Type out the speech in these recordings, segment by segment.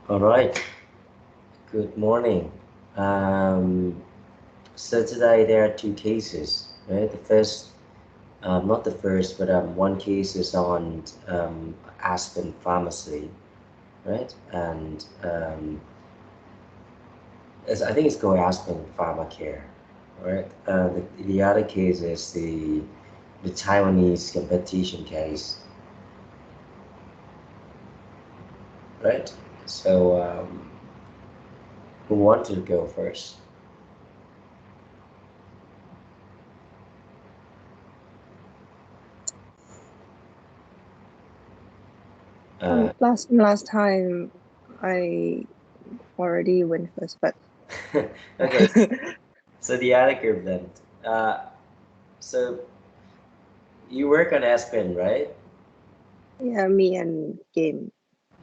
All right. Good morning. Um, so today there are two cases, right? The first, not the first, but one case is on Aspen Pharmacy, right? And I think it's called Aspen Pharmacare, right? The other case is the Taiwanese competition case, right? So who wants to go first? Uh, Last time I already went first, but okay, so the other group then. Uh, so you work on Aspen, right? yeah, me and game.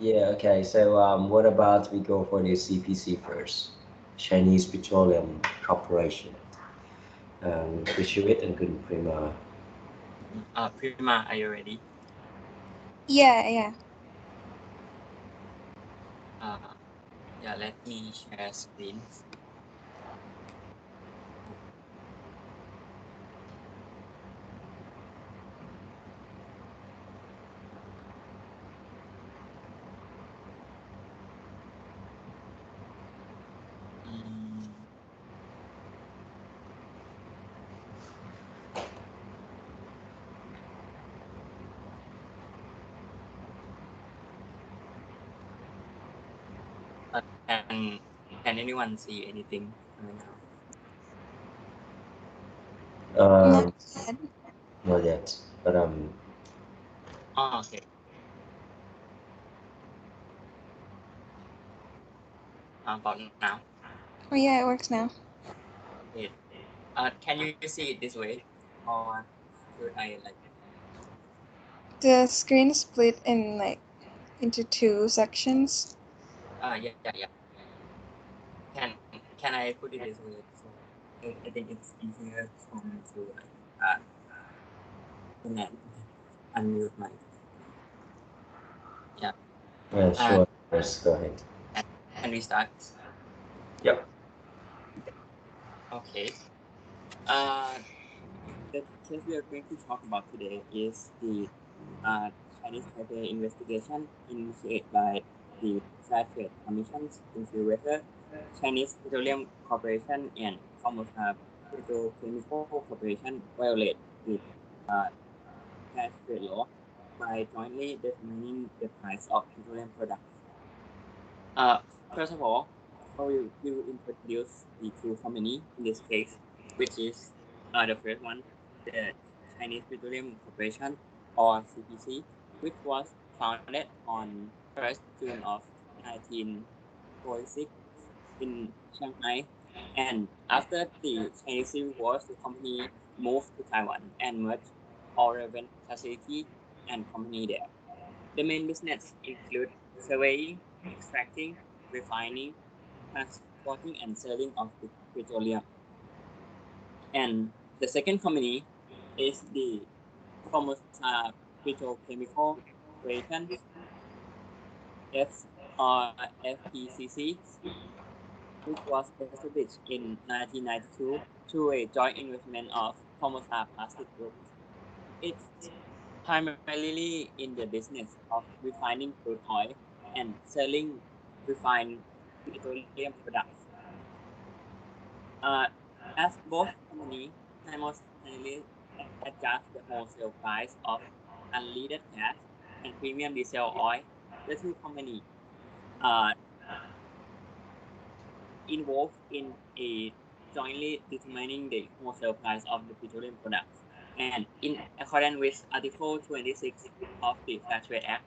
Yeah, okay. So what about we go for the CPC first? Chinese Petroleum Corporation. Kushwit and Kun Prima. Prima, are you ready? Yeah. Uh, yeah, let me share screen. Mm, can can anyone see anything right now? Um, Not bad. not yet, but Oh, okay. About now. Oh yeah, it works now. Wait. Can you see it this way, or should I like? The screen is split in into two sections. Yeah. Can I put it this way? So I think it's easier for me to connect, unmute my. Yeah. yeah, sure. Yes, go ahead. Can we start? Yep. Okay. Uh, the case we are going to talk about today is the uh, Chinese Taipei investigation initiated by the Fair Trade Commission's into whether Chinese Petroleum Corporation and Formosa Petrochemical Corporation violate the uh, fair trade law by jointly determining the price of petroleum products. First of all, we will introduce the two companies in this case, which is the first one, the Chinese Petroleum Corporation or CPC, which was founded on 1st June of 1946 in Shanghai. And after the Chinese Civil War, the company moved to Taiwan and merged all relevant facility and company there. The main business include surveying, extracting, refining, transporting, and selling of petroleum. And the second company is the Formosa Petrochemical Corporation, F FPCC, which was established in 1992 through a joint investment of Formosa Plastic Group. It's primarily in the business of refining crude oil and selling refined petroleum products. Uh, as both companies simultaneously adjust the wholesale price of unleaded gas and premium diesel oil, the two companies are involved in a jointly determining the wholesale price of the petroleum products. And in accordance with Article 26 of the Fair Trade Act,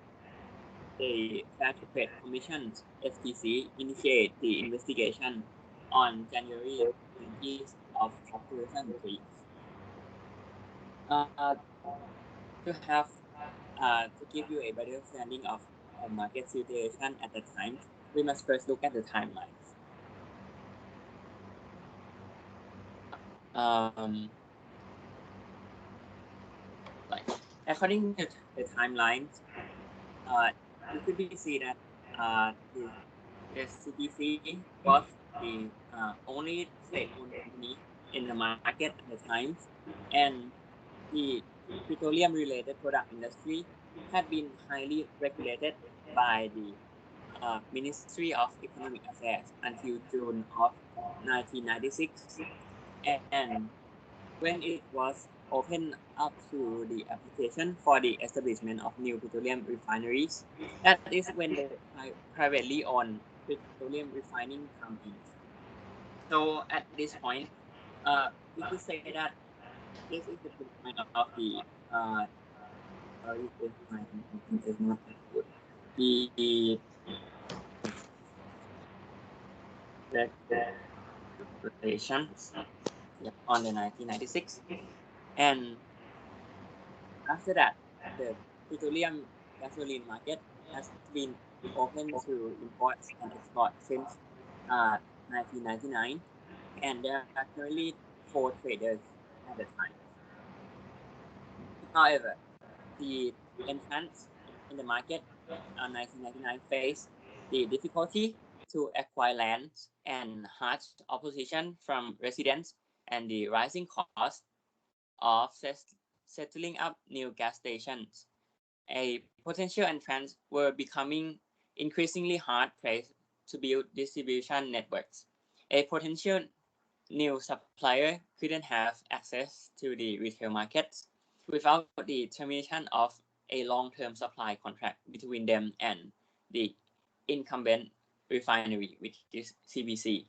the Fair Trade Commission (FTC) initiated the investigation on January 20th of 2003. Uh, to have to give you a better understanding of the market situation at the time, we must first look at the timelines. Um, like according to the timelines, it could be seen that the the CPC was the only state-owned company in the market at the time, and the petroleum-related product industry had been highly regulated by the Ministry of Economic Affairs until June of 1996, and when it was opened up to the application for the establishment of new petroleum refineries, that is when the privately owned petroleum refining come in. So at this point, we could say that this is the point of the sorry if my internet is not that good. The regulations on the 1996, and after that, the petroleum gasoline market has been open to imports and export since 1999, and there are currently 4 traders at the time. However, the entrants in the market in 1999 faced the difficulty to acquire land and harsh opposition from residents and the rising cost of settling up new gas stations. A potential entrants were becoming increasingly hard-pressed to build distribution networks. A potential new supplier couldn't have access to the retail markets without the termination of a long-term supply contract between them and the incumbent refinery, which is CBC.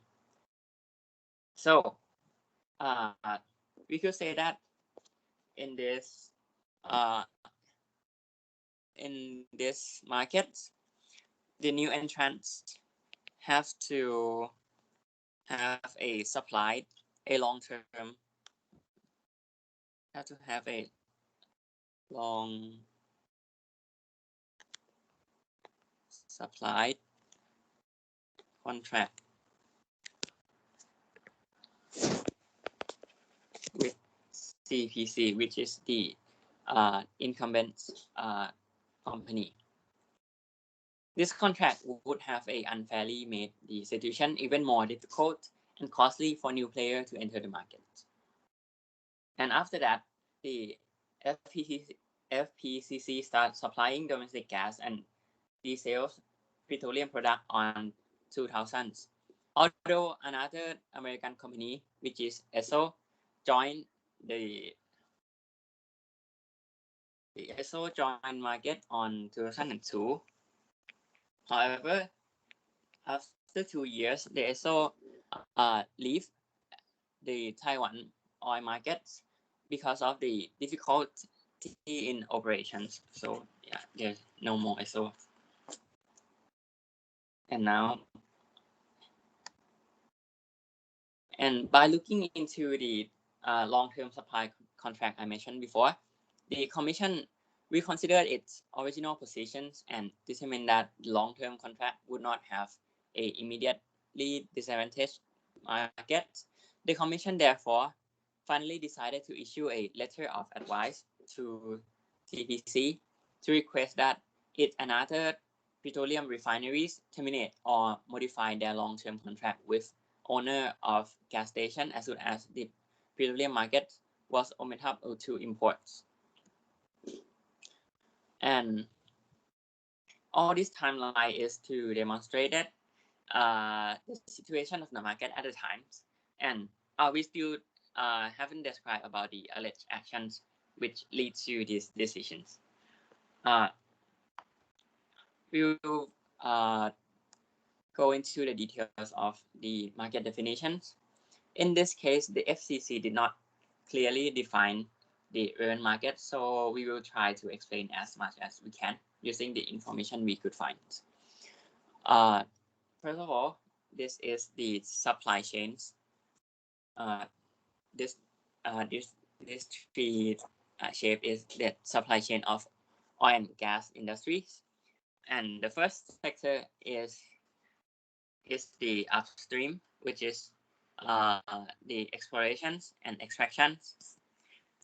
So we could say that in this uh, market, the new entrants have to have a supply, a long-term, have to have a long supply contract with CPC, which is the incumbent company. This contract would have unfairly made the situation even more difficult and costly for new players to enter the market. And after that, the FPCC started supplying domestic gas and diesel petroleum product on 2000s. Although another American company, which is ESSO, joined the ESSO joined market on 2002. However, after 2 years, the ESSO leave the Taiwan oil markets because of the difficulty in operations. So yeah, there's no more ESSO. And now, and by looking into the long-term supply contract I mentioned before, the Commission reconsidered its original positions and determined that the long-term contract would not have a immediately disadvantaged market. The Commission therefore finally decided to issue a letter of advice to CPC to request that it and other petroleum refineries terminate or modify their long-term contract with owner of gas station as soon as the petroleum market was opened up to imports. And all this timeline is to demonstrate that the situation of the market at the time, and we still haven't described about the alleged actions which lead to these decisions. We will go into the details of the market definitions. In this case, the FCC did not clearly define the urban market, so we will try to explain as much as we can using the information we could find. First of all, this is the supply chains. This three shape is the supply chain of oil and gas industries, and the first sector is the upstream, which is the explorations and extractions.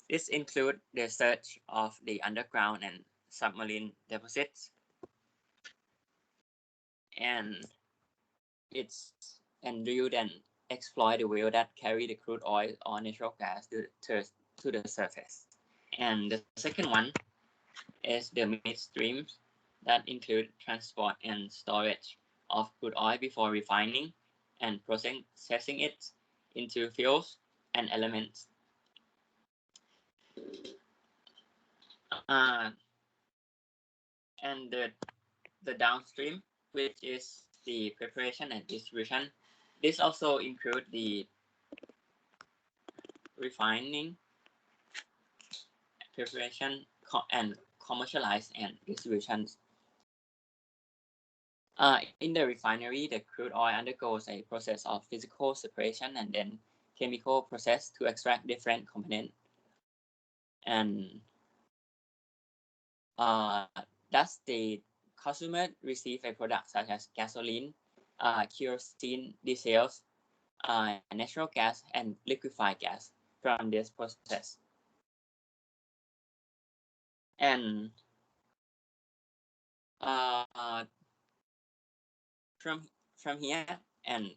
This includes the search of the underground and submarine deposits. And it's and drilled and exploit the well that carry the crude oil or natural gas to the surface. And the second one is the midstream that include transport and storage of crude oil before refining and processing it into fuels and elements. Uh, and the downstream, which is the preparation and distribution. This also include the refining, preparation, and commercialize and distributions. In the refinery, the crude oil undergoes a process of physical separation and then chemical process to extract different components. And thus the consumer receive a product such as gasoline, kerosene, diesel, natural gas, and liquefied gas from this process. And from here, and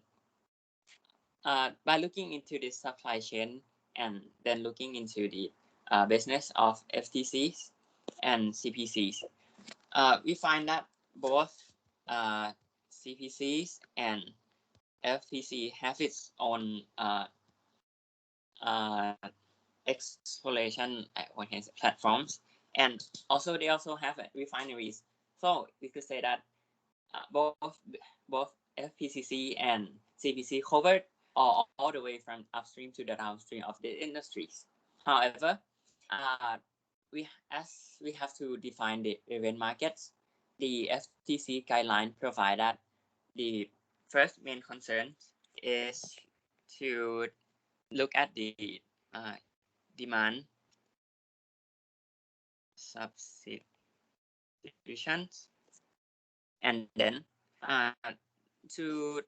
by looking into the supply chain and then looking into the business of FTCs and CPCs, we find that both CPCs and FTC have its own exploration platforms, and also they also have refineries. So we could say that both FPCC and CPC covered all the way from upstream to the downstream of the industries. However, as we have to define the event markets, the FTC guideline provide that the first main concern is to look at the demand substitutions, and then to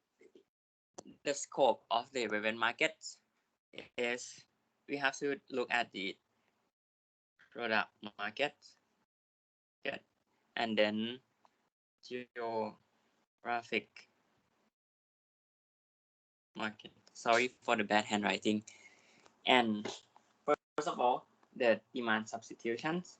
the scope of the event market is we have to look at the product market, and then geographic market. Sorry for the bad handwriting. And first of all, the demand substitutions.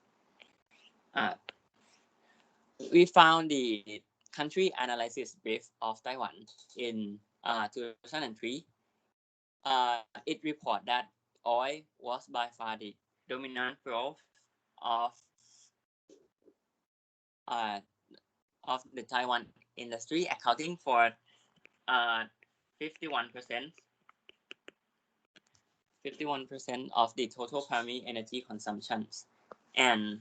We found the country analysis brief of Taiwan in 2003. It reported that oil was by far the dominant fuel of uh, of the Taiwan industry, accounting for 51% 51% of the total primary energy consumptions, and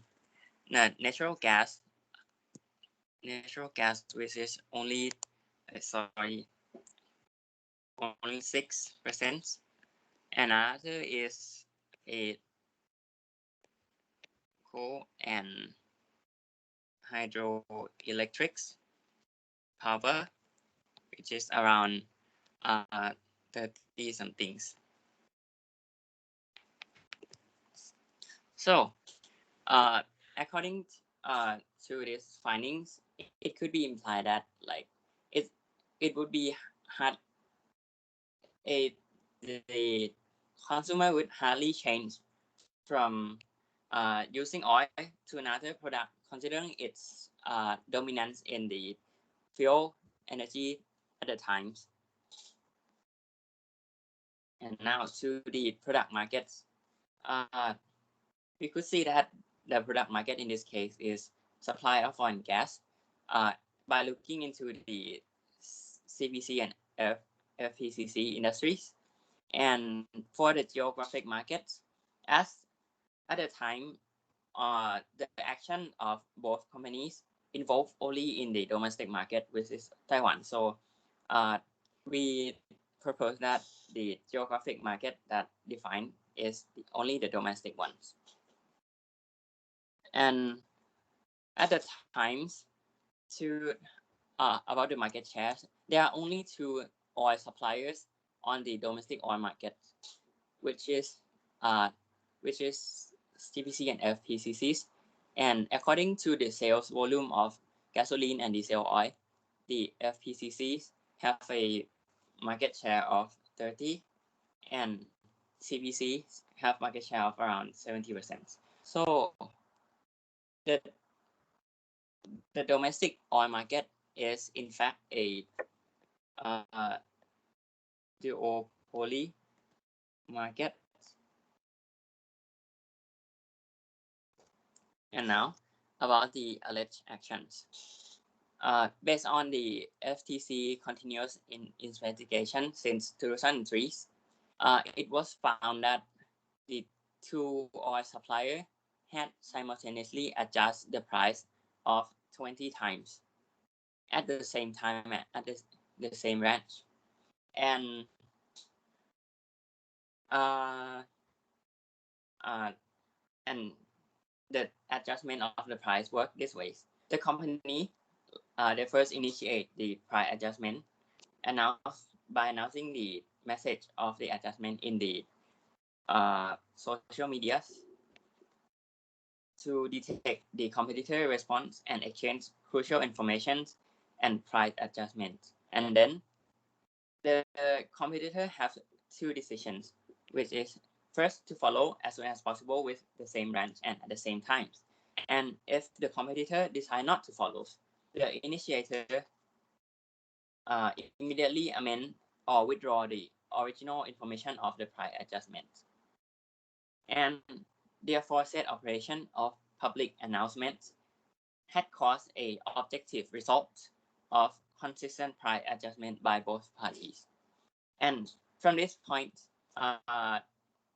natural gas, which is only only 6%. Another is a coal and hydroelectrics power, which is around 30 somethings. So, according to these findings, it could be implied that like it would be hard. The consumer would hardly change from using oil to another product, considering its dominance in the fuel energy at the times. And now to the product markets, we could see that the product market in this case is supply of oil and gas. By looking into the CPC and FPCC industries, and for the geographic markets, as at the time, the action of both companies involved only in the domestic market, which is Taiwan. So we propose that the geographic market that defined is only the domestic ones. And at the times, to about the market shares, there are only two oil suppliers on the domestic oil market, which is CPC and FPCCs. And according to the sales volume of gasoline and diesel oil, the FPCCs have a market share of 30, and CPC have market share of around 70%. So the domestic oil market is in fact a duopoly market. And now about the alleged actions. Based on the FTC continuous investigation since 2003, it was found that the two oil suppliers had simultaneously adjusted the price of 20 times at the same time at the same range. And and the adjustment of the price worked this way. The company they first initiate the price adjustment by announcing the message of the adjustment in the social media to detect the competitor response and exchange crucial information and price adjustments. And then the competitor have two decisions, which is first to follow as soon as possible with the same range and at the same time. And if the competitor decide not to follow, the initiator immediately amend or withdraw the original information of the price adjustment. And the aforesaid operation of public announcements had caused a objective result of consistent price adjustment by both parties. And from this point,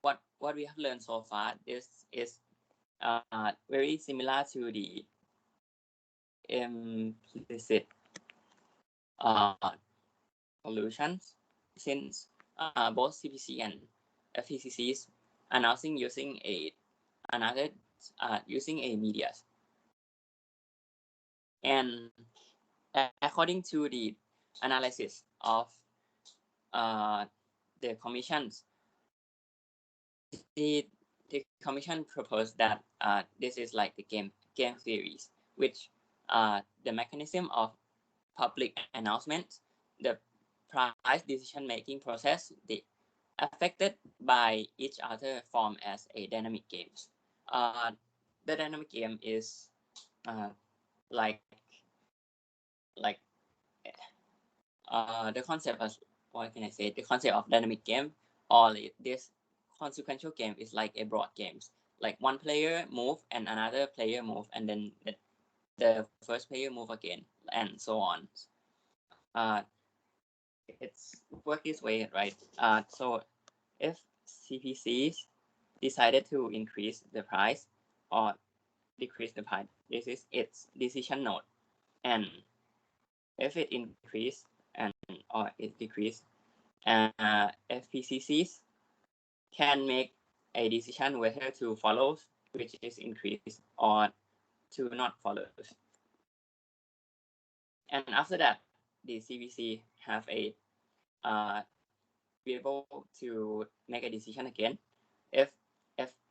what we have learned so far, this is very similar to the implicit collusions, since both CPC and FTCs announcing using a media. And according to the analysis of the commissions, the commission proposed that this is like the game theories, which the mechanism of public announcement, the price decision making process, the affected by each other form as a dynamic game. The dynamic game is like the concept of, what can I say, the concept of dynamic game, or this consequential game is like a broad games, like one player move and another player move, and then the first player move again, and so on. It's work this way, right? So if CPCs decided to increase the price or decrease the price, this is its decision node. And if it increase and or it decrease, FPCCs can make a decision whether to follow, which is increase, or to not follow. And after that, the CPC have a be able to make a decision again. If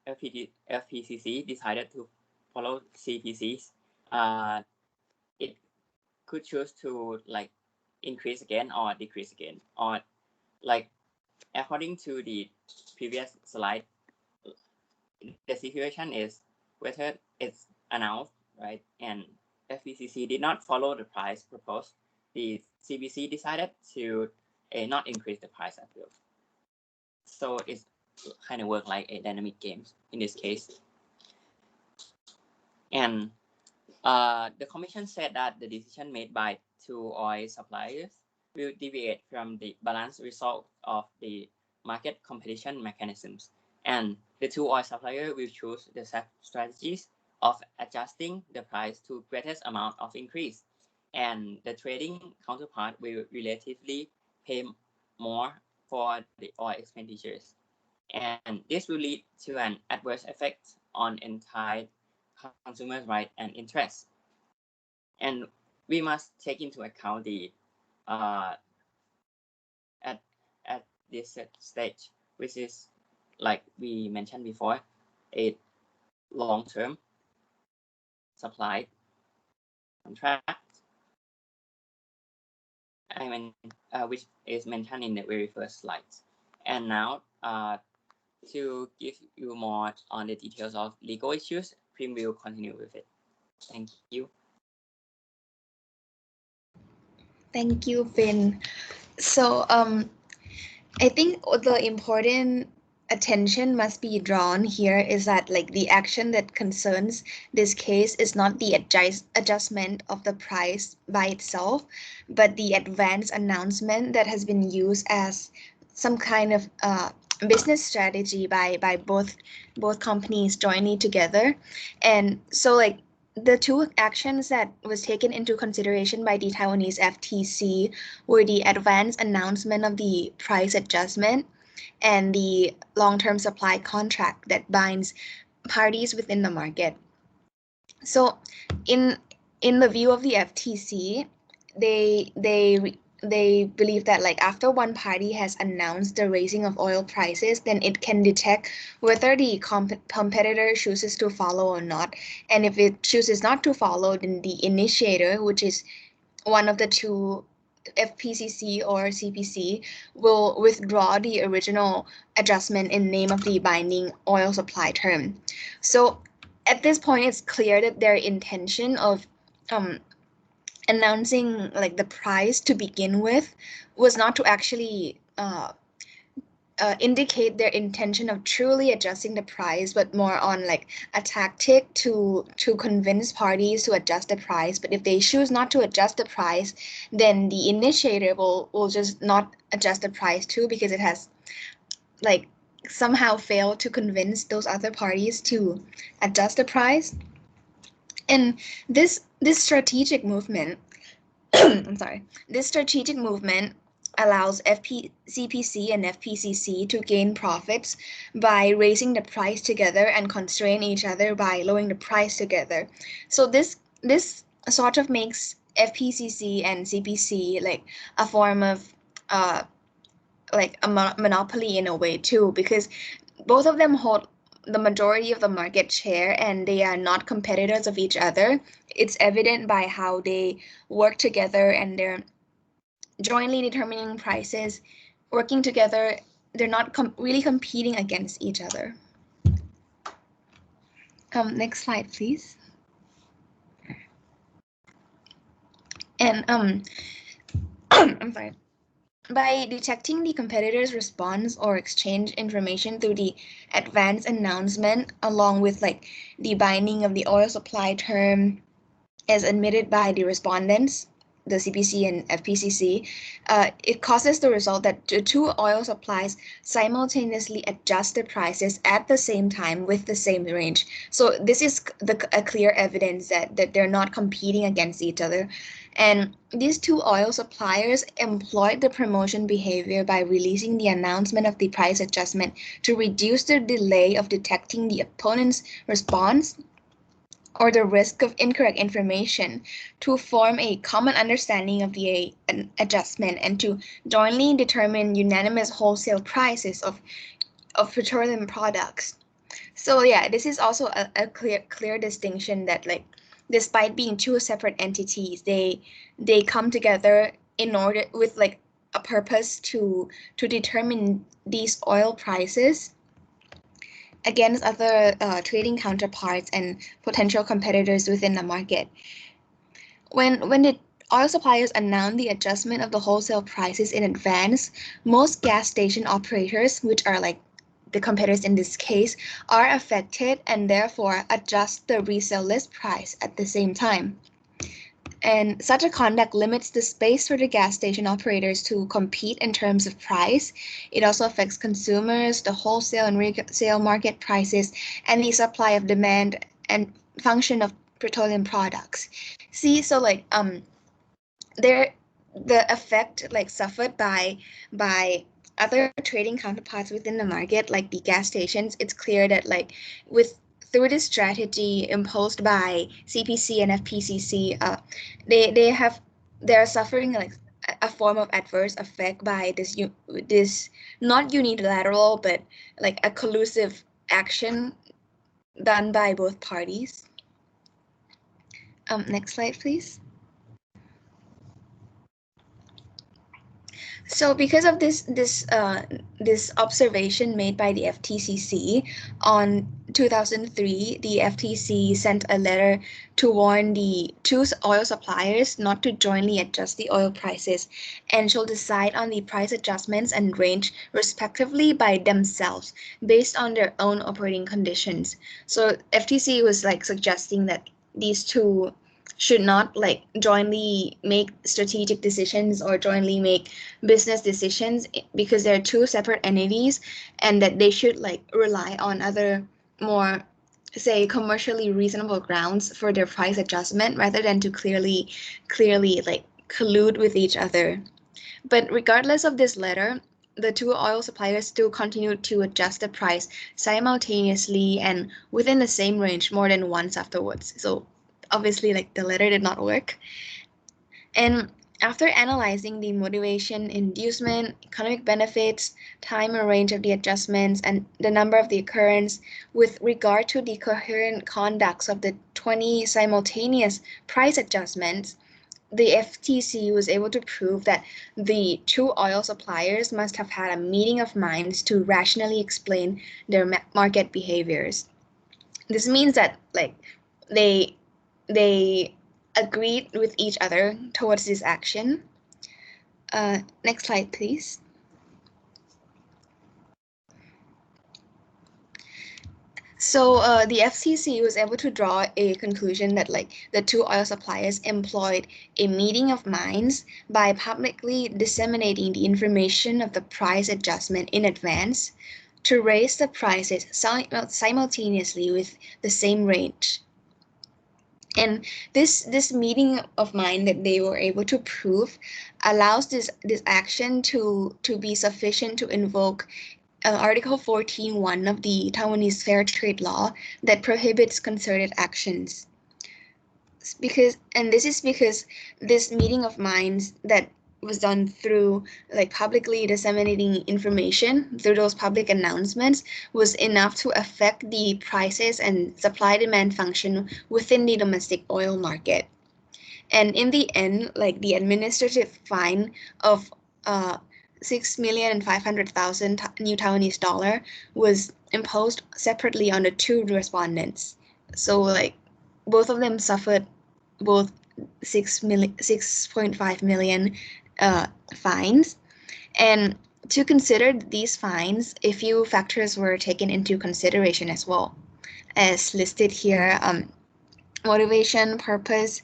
FPCC decided to follow CPCs, it could choose to like increase again or decrease again, or like according to the previous slide, the situation is whether it's announced, right, and FPCC did not follow the price proposed, the CPC decided to not increase the price as well. So it's kind of work like a dynamic game in this case. And the commission said that the decision made by two oil suppliers will deviate from the balanced result of the market competition mechanisms. And the two oil suppliers will choose the strategies of adjusting the price to greatest amount of increase. And the trading counterpart will relatively pay more for the oil expenditures. And this will lead to an adverse effect on entire consumers' rights and interests. And we must take into account the at this stage, which is like we mentioned before, a long-term supply contract, which is mentioned in the very first slides. And now, to give you more on the details of legal issues, Prim will continue with it. Thank you. Thank you, Finn. So I think the important attention must be drawn here is that like the action that concerns this case is not the adjustment of the price by itself, but the advance announcement that has been used as some kind of business strategy by both companies jointly together. And so like the two actions that was taken into consideration by the Taiwanese FTC were the advance announcement of the price adjustment and the long-term supply contract that binds parties within the market. So in the view of the FTC, they believe that like after one party has announced the raising of oil prices, then it can detect whether the competitor chooses to follow or not. And if it chooses not to follow, then the initiator, which is one of the two, FPCC or CPC, will withdraw the original adjustment in name of the binding oil supply term. So at this point, it's clear that their intention of announcing like the price to begin with was not to actually indicate their intention of truly adjusting the price, but more on like a tactic to convince parties to adjust the price. But if they choose not to adjust the price, then the initiator will just not adjust the price too, because it has like somehow failed to convince those other parties to adjust the price. And this strategic movement I'm sorry. This strategic movement allows CPC and FPCC to gain profits by raising the price together and constrain each other by lowering the price together. So this sort of makes FPCC and CPC like a form of like a monopoly in a way too, because both of them hold the majority of the market share and they are not competitors of each other. It's evident by how they work together and they're jointly determining prices, working together. They're not really competing against each other. Next slide, please. And I'm sorry. By detecting the competitor's response or exchange information through the advance announcement, along with like the binding of the oil supply term as admitted by the respondents, the CPC and FPCC, it causes the result that the two oil supplies simultaneously adjust the prices at the same time with the same range. So this is a clear evidence that they're not competing against each other. And these two oil suppliers employed the promotion behavior by releasing the announcement of the price adjustment to reduce the delay of detecting the opponent's response or the risk of incorrect information, to form a common understanding of the adjustment and to jointly determine unanimous wholesale prices of petroleum products. So yeah, this is also a clear distinction that like despite being two separate entities, they come together in order with like a purpose to determine these oil prices against other trading counterparts and potential competitors within the market. When the oil suppliers announce the adjustment of the wholesale prices in advance, most gas station operators, which are like the competitors in this case, are affected and therefore adjust the resale list price at the same time. And such a conduct limits the space for the gas station operators to compete in terms of price. It also affects consumers, the wholesale and resale market prices, and the supply of demand and function of petroleum products. See, so like there the effect like suffered by other trading counterparts within the market, like the gas stations, it's clear that like through this strategy imposed by CPC and FPCC, they're suffering like a form of adverse effect by this not unilateral but like a collusive action done by both parties. Next slide, please. So because of this observation made by the FTCC on 2003, the FTC sent a letter to warn the two oil suppliers not to jointly adjust the oil prices and shall decide on the price adjustments and range respectively by themselves based on their own operating conditions. So FTC was like suggesting that these two should not like jointly make strategic decisions or jointly make business decisions because they're two separate entities, and that they should like rely on other more, say, commercially reasonable grounds for their price adjustment rather than to clearly like collude with each other. But regardless of this letter, the two oil suppliers still continued to adjust the price simultaneously and within the same range more than once afterwards. So obviously like the letter did not work. And after analyzing the motivation, inducement, economic benefits, time and range of the adjustments, and the number of the occurrence with regard to the coherent conducts of the 20 simultaneous price adjustments, the FTC was able to prove that the two oil suppliers must have had a meeting of minds to rationally explain their market behaviors. This means that like they agreed with each other towards this action. Next slide, please. So the FCC was able to draw a conclusion that like the two oil suppliers employed a meeting of minds by publicly disseminating the information of the price adjustment in advance to raise the prices simultaneously with the same range. And this meeting of mind that they were able to prove allows this action to be sufficient to invoke Article 14.1 of the Taiwanese Fair Trade Law that prohibits concerted actions. This is because this meeting of minds that was done through like publicly disseminating information through those public announcements was enough to affect the prices and supply demand function within the domestic oil market. And in the end, like the administrative fine of 6,500,000 new Taiwanese dollar was imposed separately on the two respondents. So like both of them suffered both 6.5 million fines. And to consider these fines, a few factors were taken into consideration as well, as listed here: motivation, purpose,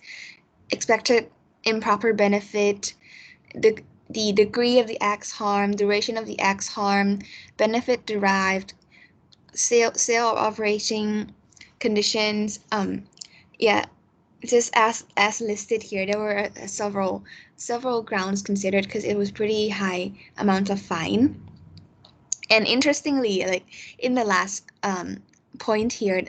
expected improper benefit, the degree of the act's harm, duration of the act's harm, benefit derived, sale or operating conditions. Yeah, just as listed here, there were several grounds considered because it was pretty high amount of fine. And interestingly, like in the last point here,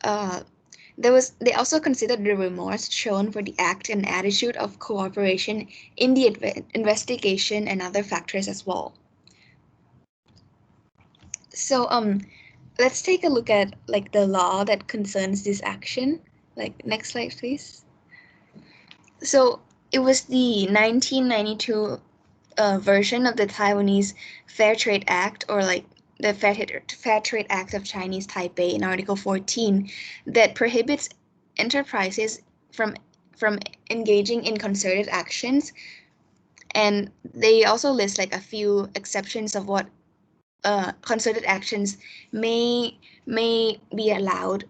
they also considered the remorse shown for the act and attitude of cooperation in the investigation and other factors as well. So let's take a look at like the law that concerns this action. Like next slide, please. So it was the 1992 version of the Taiwanese Fair Trade Act, or like the Fair Trade Act of Chinese Taipei in Article 14, that prohibits enterprises from engaging in concerted actions. And they also list like a few exceptions of what concerted actions may be allowed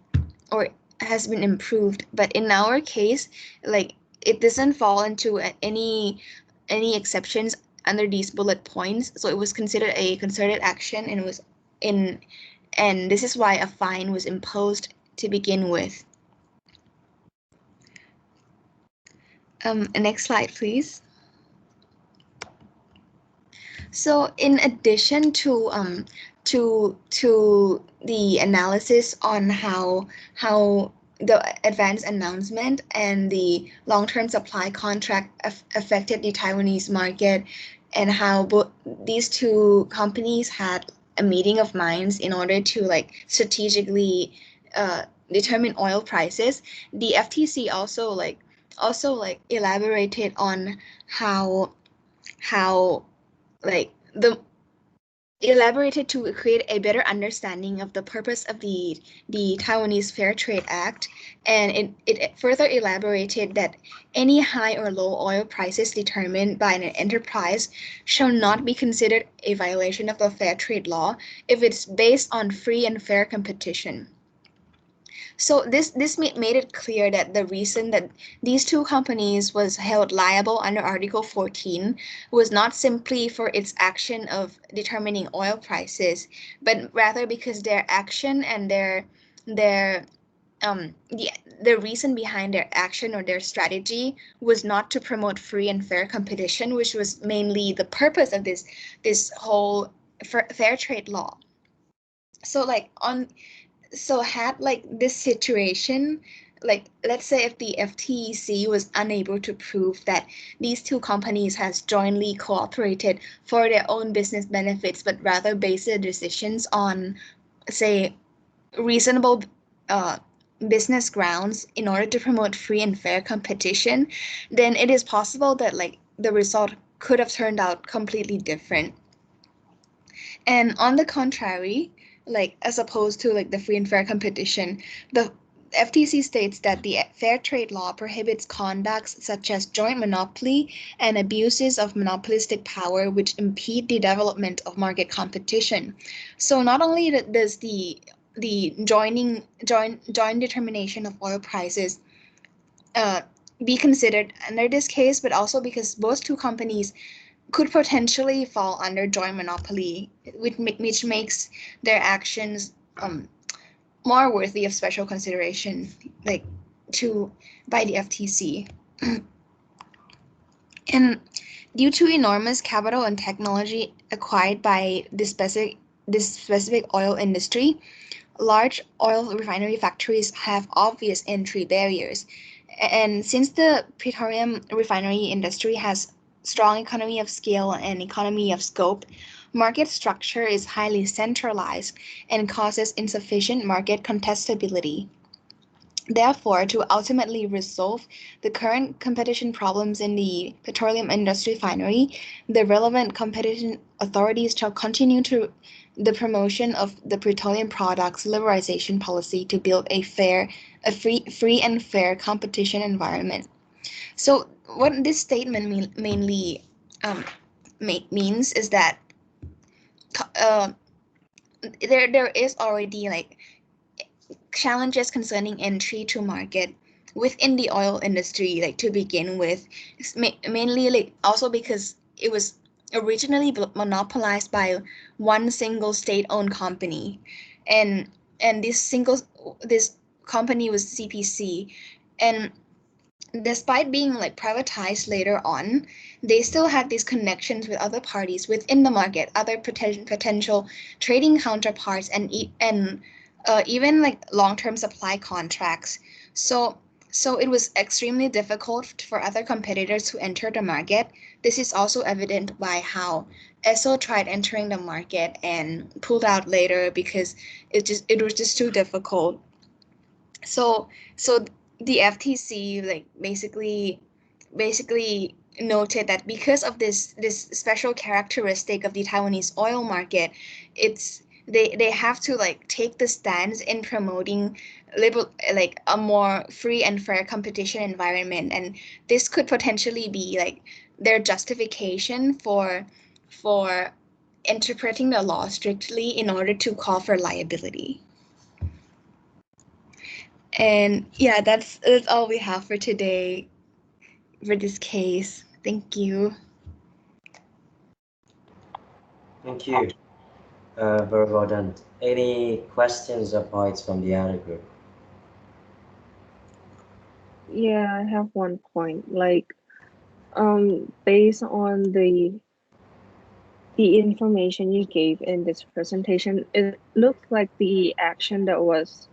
or has been improved. But in our case, like it doesn't fall into any exceptions under these bullet points. So it was considered a concerted action, and it was and this is why a fine was imposed to begin with. Next slide, please. So in addition to the analysis on how the advance announcement and the long-term supply contract affected the Taiwanese market, and how these two companies had a meeting of minds in order to like strategically determine oil prices, the FTC also elaborated on how how like the elaborated to create a better understanding of the purpose of the Taiwanese Fair Trade Act, and it further elaborated that any high or low oil prices determined by an enterprise shall not be considered a violation of the fair trade law if it's based on free and fair competition. So this made it clear that the reason that these two companies was held liable under Article 14 was not simply for its action of determining oil prices, but rather because their action and their the reason behind their action or their strategy was not to promote free and fair competition, which was mainly the purpose of this whole fair trade law. So had like this situation, like let's say if the FTC was unable to prove that these two companies has jointly cooperated for their own business benefits, but rather base their decisions on, say, reasonable business grounds in order to promote free and fair competition, then it is possible that like the result could have turned out completely different. And on the contrary, like as opposed to like the free and fair competition, the FTC states that the fair trade law prohibits conducts such as joint monopoly and abuses of monopolistic power which impede the development of market competition. So not only does the joint determination of oil prices be considered under this case, but also because both two companies could potentially fall under joint monopoly, which makes their actions more worthy of special consideration, like by the FTC. And due to enormous capital and technology acquired by this specific oil industry, large oil refinery factories have obvious entry barriers. And since the petroleum refinery industry has strong economy of scale and economy of scope, market structure is highly centralized and causes insufficient market contestability. Therefore, to ultimately resolve the current competition problems in the petroleum industry refinery, the relevant competition authorities shall continue to the promotion of the petroleum products liberalization policy to build a free and fair competition environment. So, what this statement mainly means is that uh, there is already like challenges concerning entry to market within the oil industry, like to begin with, mainly like also because it was originally monopolized by one single state-owned company, and this company was CPC, and despite being like privatized later on, they still had these connections with other parties within the market, other potential trading counterparts, and even like long-term supply contracts. So it was extremely difficult for other competitors to enter the market. This is also evident by how Esso tried entering the market and pulled out later because it was just too difficult. So the FTC like basically noted that because of this special characteristic of the Taiwanese oil market, they have to like take the stance in promoting like a more free and fair competition environment, and this could potentially be like their justification for interpreting the law strictly in order to call for liability. And yeah, that's all we have for today for this case. Thank you. Thank you. Very well done. Any questions or points from the other group? Yeah, I have one point. Like, based on the information you gave in this presentation, it looks like the action that was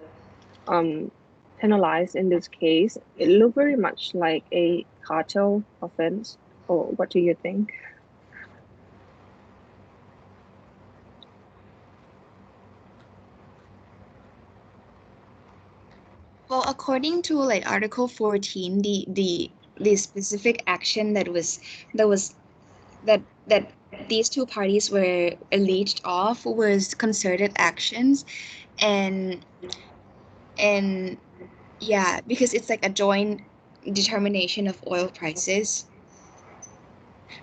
penalized in this case, it looked very much like a cartel offense. Or what do you think? Well, according to like Article 14, the specific action that was that these two parties were alleged of was concerted actions, and and yeah, because it's like a joint determination of oil prices.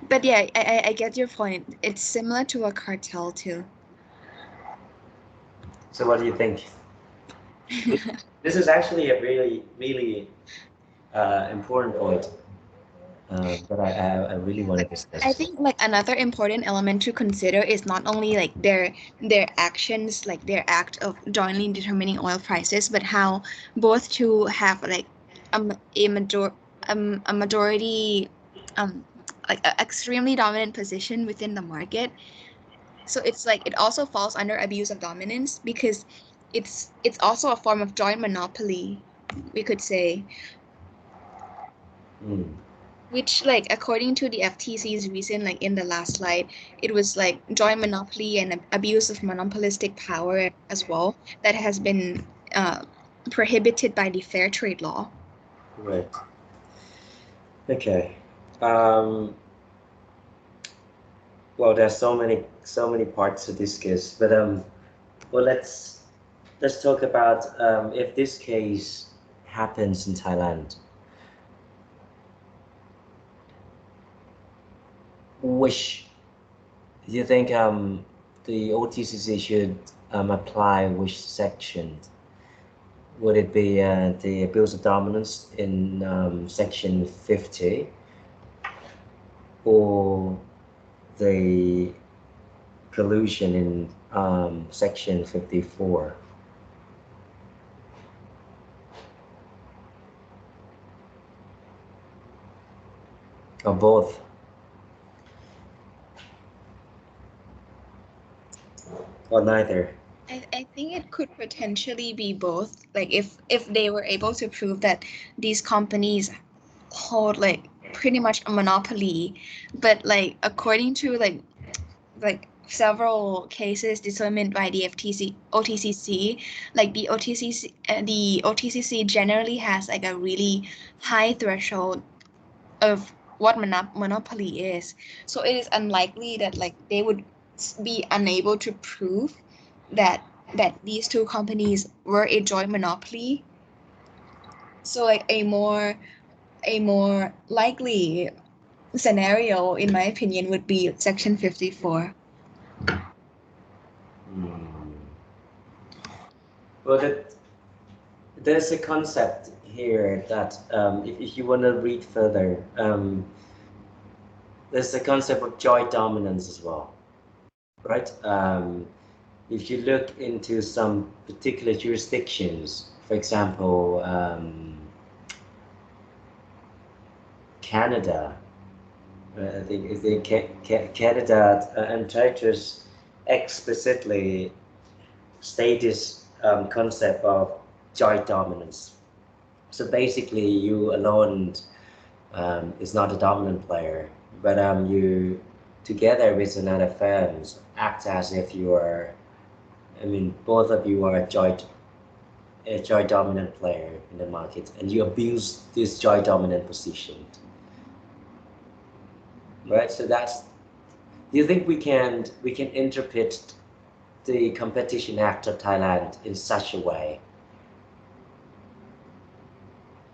But yeah, I get your point. It's similar to a cartel too. So what do you think? This is actually a really important point that I really want to I discuss. think like another important element to consider is not only like their actions, like their act of jointly determining oil prices, but how both to have like a a majority um like a extremely dominant position within the market. So it's like it also falls under abuse of dominance because it's also a form of joint monopoly, we could say, Mm. which like according to the FTC's recent like in the last slide, it was like joint monopoly and abuse of monopolistic power as well that has been uh, prohibited by the fair trade law. Right. Okay. Um, well, there's so many parts to discuss, but well, let's talk about if this case happens in Thailand. Which do you think the OTCC should apply which section? Would it be the abuse of dominance in section 50 or the collusion in section 54? Or both? Or neither? I think it could potentially be both. Like if they were able to prove that these companies hold like pretty much a monopoly, but like according to like several cases determined by the OTCC, like the OTCC generally has like a really high threshold of what monopoly is. So it is unlikely that like they would be unable to prove that these two companies were a joint monopoly. So like a more likely scenario, in my opinion, would be Section 54. Hmm. Well, there's a concept here that if you want to read further, there's the concept of joint dominance as well, right? If you look into some particular jurisdictions, for example, Canada, I think Canada Antitrust explicitly state this concept of joint dominance. So basically, you alone is not a dominant player, but you together with another firms act as if you are. I mean, both of you are a joint dominant player in the market, and you abuse this joint dominant position, right? So that's. Do you think we can interpret the Competition Act of Thailand in such a way?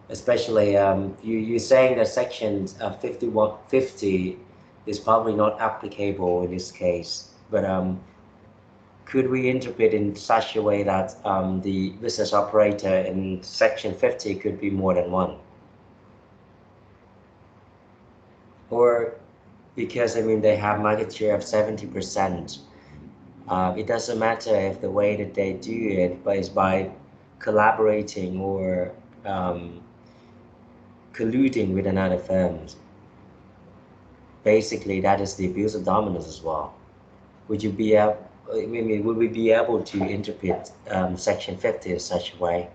Especially you're saying that section 5150 is probably not applicable in this case, but could we interpret in such a way that the business operator in section 50 could be more than one? Or because I mean they have market share of 70%, it doesn't matter if the way that they do it, but it's by collaborating or um, colluding with another firms. Basically, that is the abuse of dominance as well. Would you be able, I mean, would we be able to interpret Section 50 in such a way?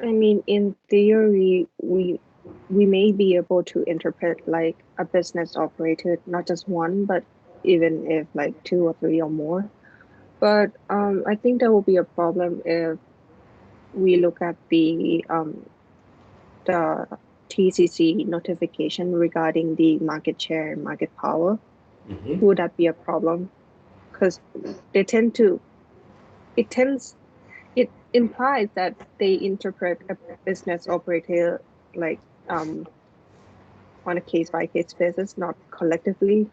I mean, in theory, we may be able to interpret like a business operated, not just one, but even if like two or three or more. But I think there will be a problem if we look at the the TCC notification regarding the market share and market power, would that be a problem? Because it implies that they interpret a business operator like on a case-by-case basis, not collectively.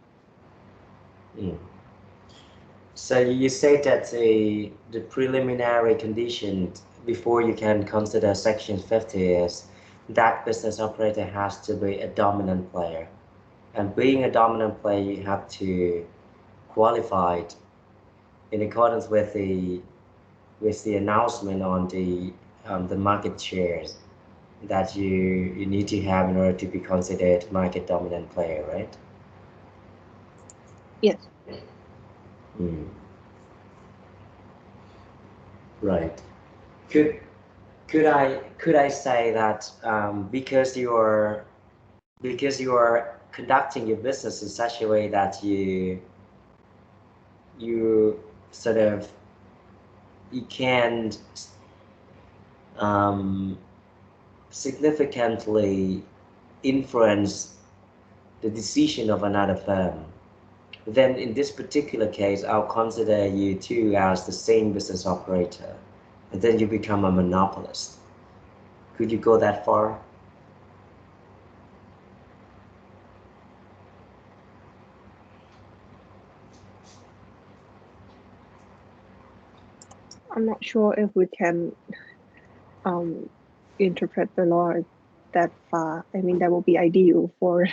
So you say that the preliminary condition before you can consider Section 50 is that business operator has to be a dominant player, and being a dominant player, you have to qualify it in accordance with the announcement on the market shares that you need to have in order to be considered market dominant player, right? Yes. Right. Could I say that because you are conducting your business in such a way that you sort of you can significantly influence the decision of another firm, then in this particular case, I'll consider you too as the same business operator, and then you become a monopolist. Could you go that far? I'm not sure if we can interpret the law that far. I mean, that would be ideal for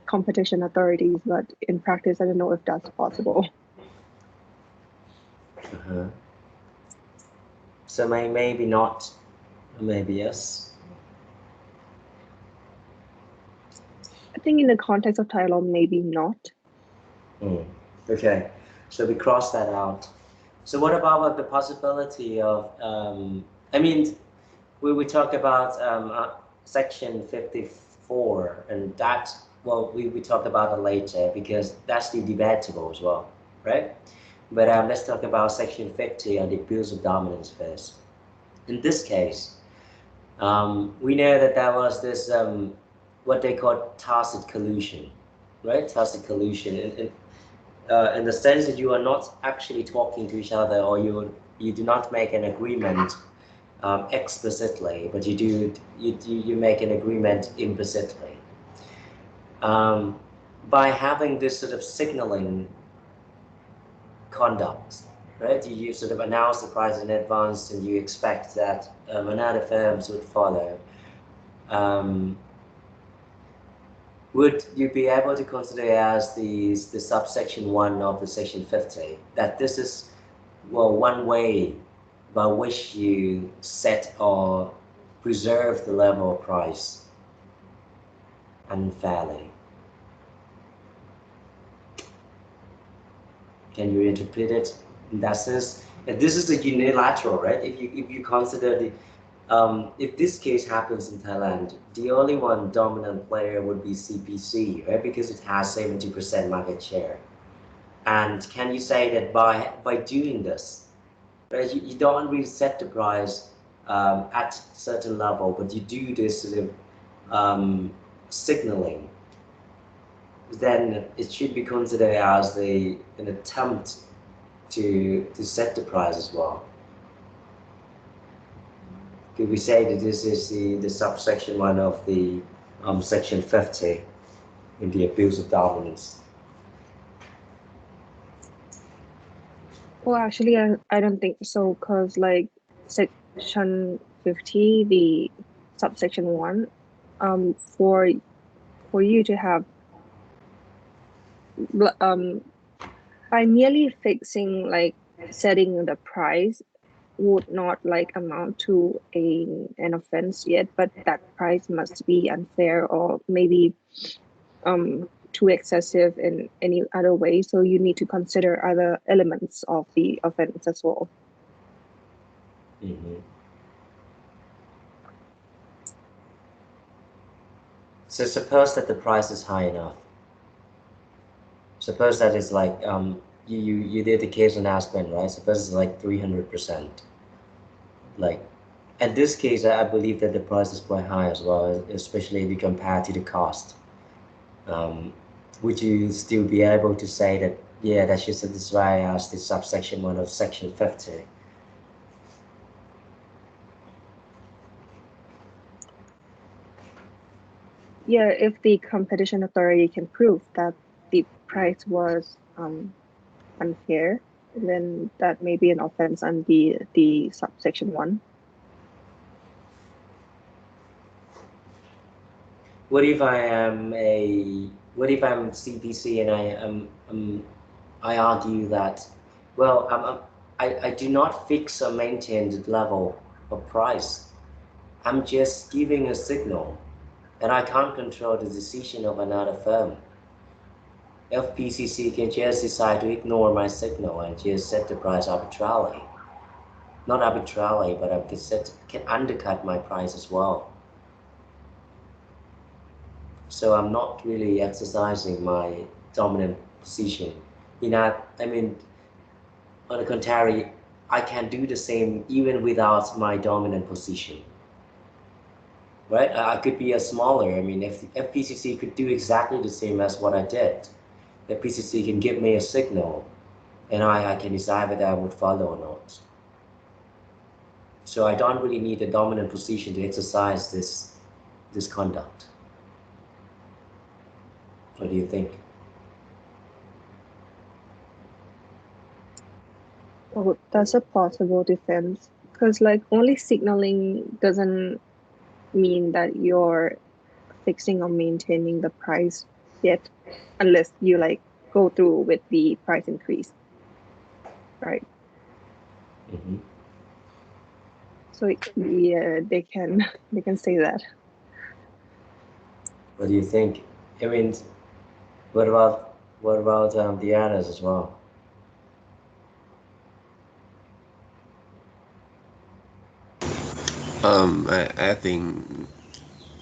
competition authorities, but in practice, I don't know if that's possible. So maybe not, maybe yes. I think in the context of Thailand, maybe not. Okay, so we cross that out. So what about the possibility of, I mean, we talk about Section 54, and that, well, we talk about it later because that's still debatable as well, right? But let's talk about Section 50 on the abuse of dominance first. In this case, we know that there was this, what they call tacit collusion, right? Tacit collusion. In the sense that you are not actually talking to each other, or you do not make an agreement explicitly, but you make an agreement implicitly. By having this sort of signaling conduct, right? You sort of announce the price in advance, and you expect that another firms would follow. Would you be able to consider as the subsection 1 of the Section 50 that this is, well, one way by which you set or preserve the level of price unfairly? Can you interpret it in that sense? And this is a unilateral, right? If you consider the if this case happens in Thailand, the only one dominant player would be CPC, right? Because it has 70% market share. And can you say that by doing this, right, you don't really set the price at a certain level, but you do this sort of signaling, then it should be considered as an attempt to set the price as well. Could we say that this is the subsection 1 of the Section 50 in the abuse of dominance? Well, actually, I don't think so, because like Section 50, the subsection 1, for you to have by merely fixing, like setting the price would not like amount to an offense yet, but that price must be unfair or maybe too excessive in any other way. So you need to consider other elements of the offense as well. So suppose that the price is high enough. Suppose that it's like you did the case on Aspen, right? Suppose it's like 300%. Like In this case, I believe that the price is quite high as well, especially if you compare to the cost. Would you still be able to say that, yeah, that should satisfy as the subsection 1 of section 50? Yeah, if the competition authority can prove that the price was unfair, then that may be an offense on the subsection 1. What if I'm CPC and I argue that, well, I do not fix or maintain the level of price. I'm just giving a signal, and I can't control the decision of another firm. FPCC can just decide to ignore my signal and just set the price arbitrarily. Not arbitrarily, but I can undercut my price as well. So I'm not really exercising my dominant position. I mean, on the contrary, I can do the same even without my dominant position. Right? I could be a smaller. I mean, if FPCC could do exactly the same as what I did, FPCC can give me a signal, and I can decide whether I would follow or not. So I don't really need a dominant position to exercise this conduct. What do you think? Oh, that's a possible defense, because like only signaling doesn't mean that you're fixing or maintaining the price yet, unless you like go through with the price increase, right? Mm-hmm. So yeah, they can say that. What do you think? I mean, what about the others as well? I think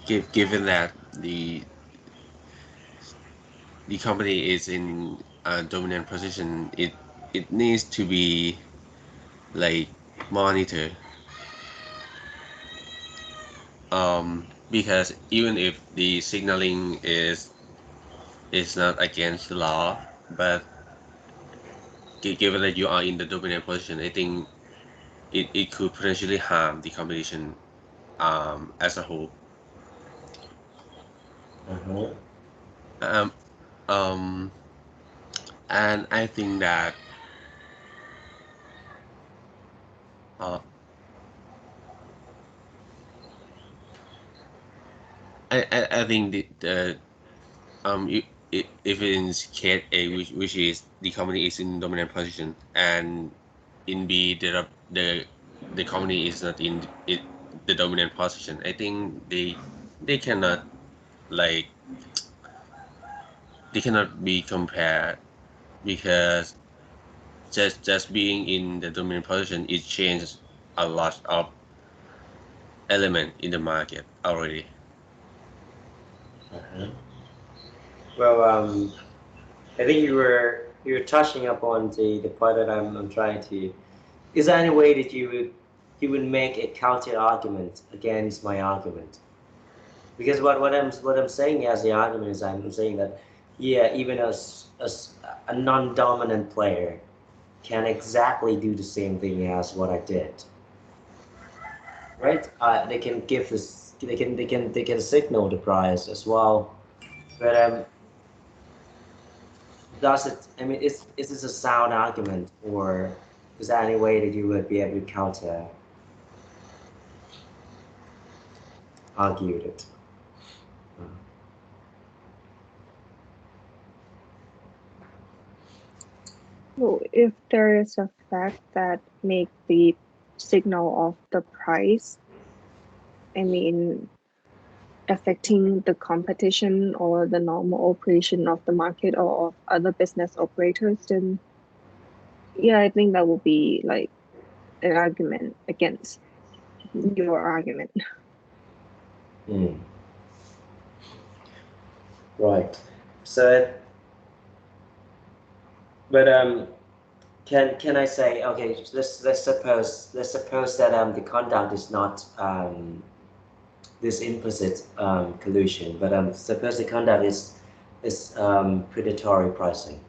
given that the company is in a dominant position, it needs to be like monitored. Because even if the signaling is not against the law, but given that you are in the dominant position, I think it could potentially harm the competition as a whole. Uh-huh. Um, um, and I think that uh, I think the you, if in case A, which is the company is in dominant position, and in B, the company is not in the dominant position, I think they cannot like they cannot be compared, because just being in the dominant position, it changes a lot of element in the market already. Uh-huh. Well, I think you were touching upon the point that I'm trying to. Is there any way that you would make a counter argument against my argument? Because what I'm saying as the argument is I'm saying that, yeah, even as a non-dominant player can exactly do the same thing as what I did, right? They can give this, they can signal the price as well, but does it? I mean, is this a sound argument, or is there any way that you would be able to counter argue it? So if there is a fact that make the signal of the price, I mean, affecting the competition or the normal operation of the market or of other business operators, then yeah, I think that would be like an argument against your argument. Mm. Right. So, but Can I say, okay, let's suppose that the conduct is not this implicit collusion, but suppose the conduct is predatory pricing,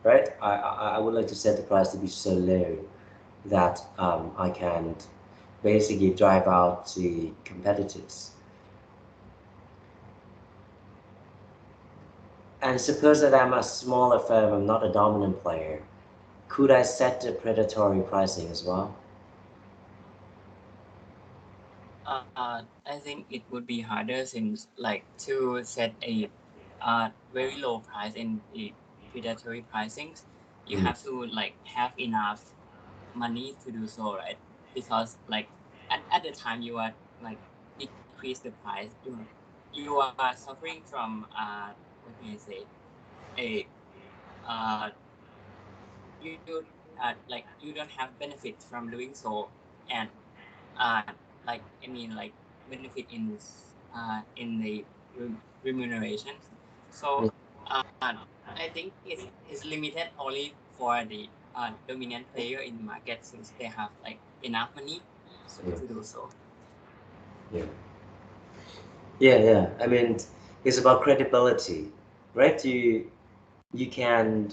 right? I would like to set the price to be so low that I can basically drive out the competitors. And suppose that I'm a smaller firm, I'm not a dominant player. Could I set the predatory pricing as well? I think it would be harder since like to set a very low price in the predatory pricings, you have to like have enough money to do so, right? Because like at the time you are like decrease the price, you are suffering from what can I say, a you like you don't have benefits from doing so, and uh, like I mean like benefit in the remuneration. So I think it's limited only for the dominant player in the market since they have like enough money to do so. Yeah. Yeah. I mean, it's about credibility, right? You can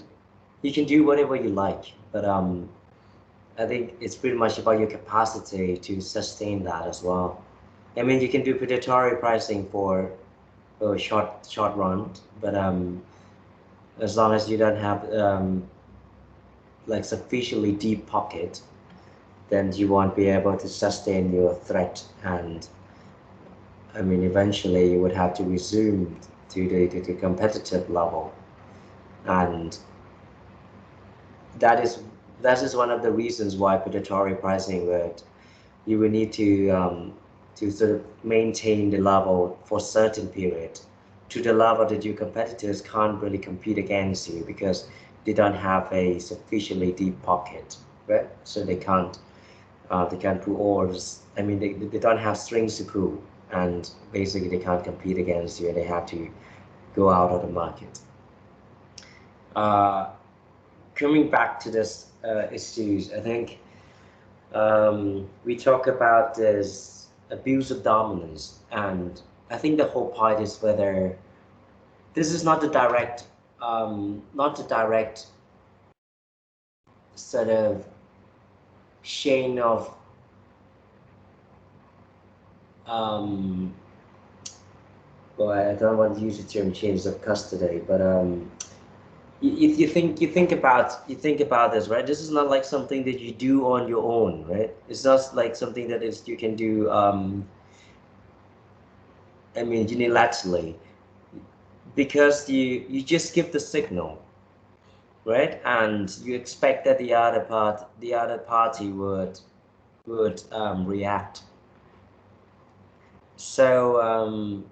do whatever you like, but I think it's pretty much about your capacity to sustain that as well. I mean, you can do predatory pricing for a short run, but as long as you don't have like sufficiently deep pocket, then you won't be able to sustain your threat, and I mean, eventually you would have to resume to the competitive level, and that is one of the reasons why predatory pricing would you would need to sort of maintain the level for a certain period to the level that your competitors can't really compete against you because they don't have a sufficiently deep pocket, right? So they can't pull orders. I mean, they don't have strings to pull, and basically they can't compete against you, and they have to go out of the market. Coming back to this issues, I think we talk about this abuse of dominance, and I think the whole point is whether this is not the direct sort of chain of well, I don't want to use the term chains of custody, but you think about this, right? This is not like something that you do on your own, right? It's not like something that is you can do I mean unilaterally, because you just give the signal, right? And you expect that the other party would react. So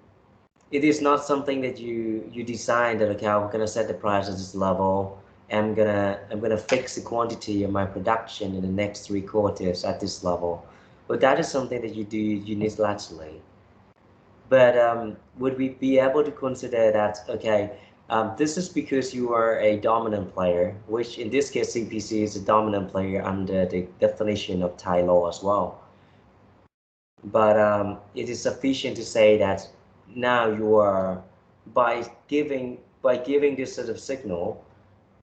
it is not something that you decide that, okay, I'm gonna set the price at this level. I'm gonna fix the quantity of my production in the next 3 quarters at this level. But that is something that you do unilaterally. But would we be able to consider that, okay, this is because you are a dominant player, which in this case CPC is a dominant player under the definition of Thai law as well. But it is sufficient to say that now you are, by giving this sort of signal,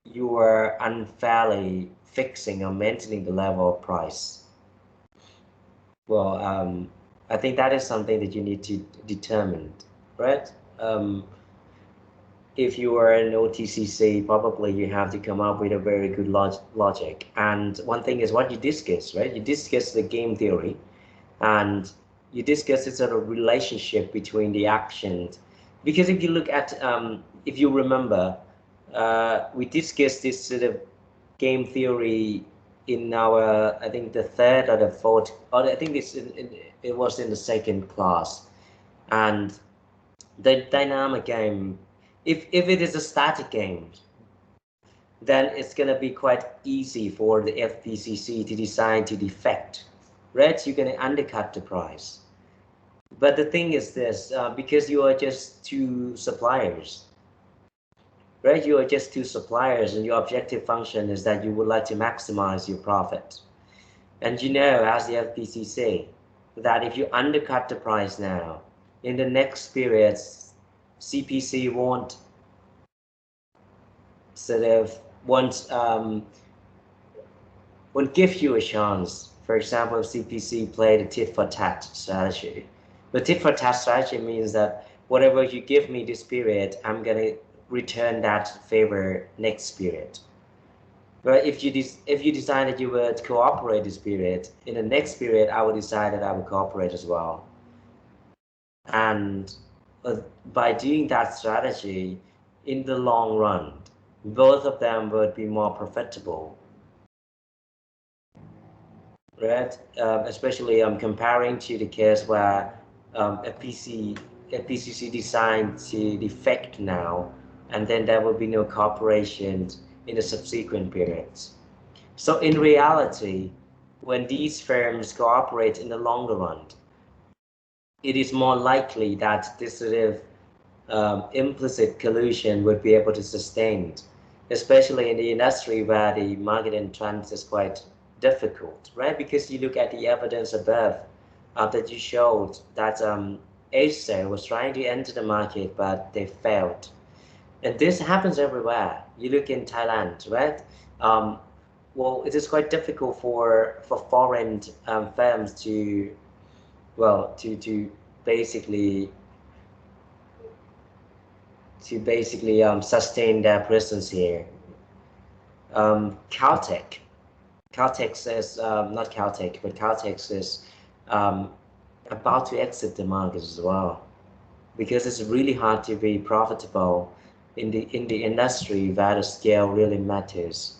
you are unfairly fixing or maintaining the level of price. Well, I think that is something that you need to determine, right? If you are an OTCC, probably you have to come up with a very good logic. And one thing is what you discuss, right? You discuss the game theory, and you discuss the sort of relationship between the actions. Because if you look at, if you remember, we discussed this sort of game theory in our, I think the third or the fourth, or I think it was in the second class. And the dynamic game, if it is a static game, then it's going to be quite easy for the FPCC to decide to defect, right? You're going to undercut the price. But the thing is this, because you are just two suppliers, right? You are just two suppliers, and your objective function is that you would like to maximize your profit. And you know, as the FPC say, that if you undercut the price now, in the next periods, CPC won't sort of won't give you a chance. For example, if CPC played a tit for tat strategy. The tit for tat strategy means that whatever you give me this period, I'm gonna return that favor next period. But if you decided you would cooperate this period, in the next period I would decide that I would cooperate as well. And by doing that strategy, in the long run, both of them would be more profitable, right? Especially comparing to the case where FPCC designed to defect now, and then there will be no cooperation in the subsequent periods. So in reality, when these firms cooperate in the longer run, it is more likely that this sort of implicit collusion would be able to sustain, especially in the industry where the market entrance is quite difficult, right? Because you look at the evidence above that you showed that Acer was trying to enter the market, but they failed. And this happens everywhere. You look in Thailand, right? Well, it is quite difficult for foreign firms to, well, to basically sustain their presence here. Caltech is not Caltech, but Caltech is about to exit the market as well, because it's really hard to be profitable in the industry where the scale really matters,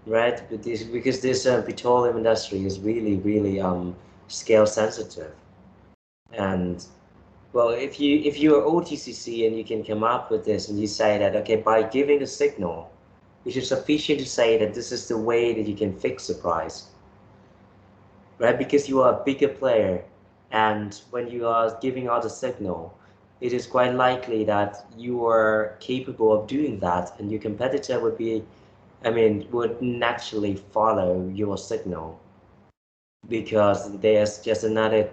right? Because this petroleum industry is really scale sensitive. And well, if you're OTCC and you can come up with this and you say that, okay, by giving the signal, it is sufficient to say that this is the way that you can fix the price, right? Because you are a bigger player, and when you are giving out a signal, it is quite likely that you are capable of doing that, and your competitor would naturally follow your signal, because there's just another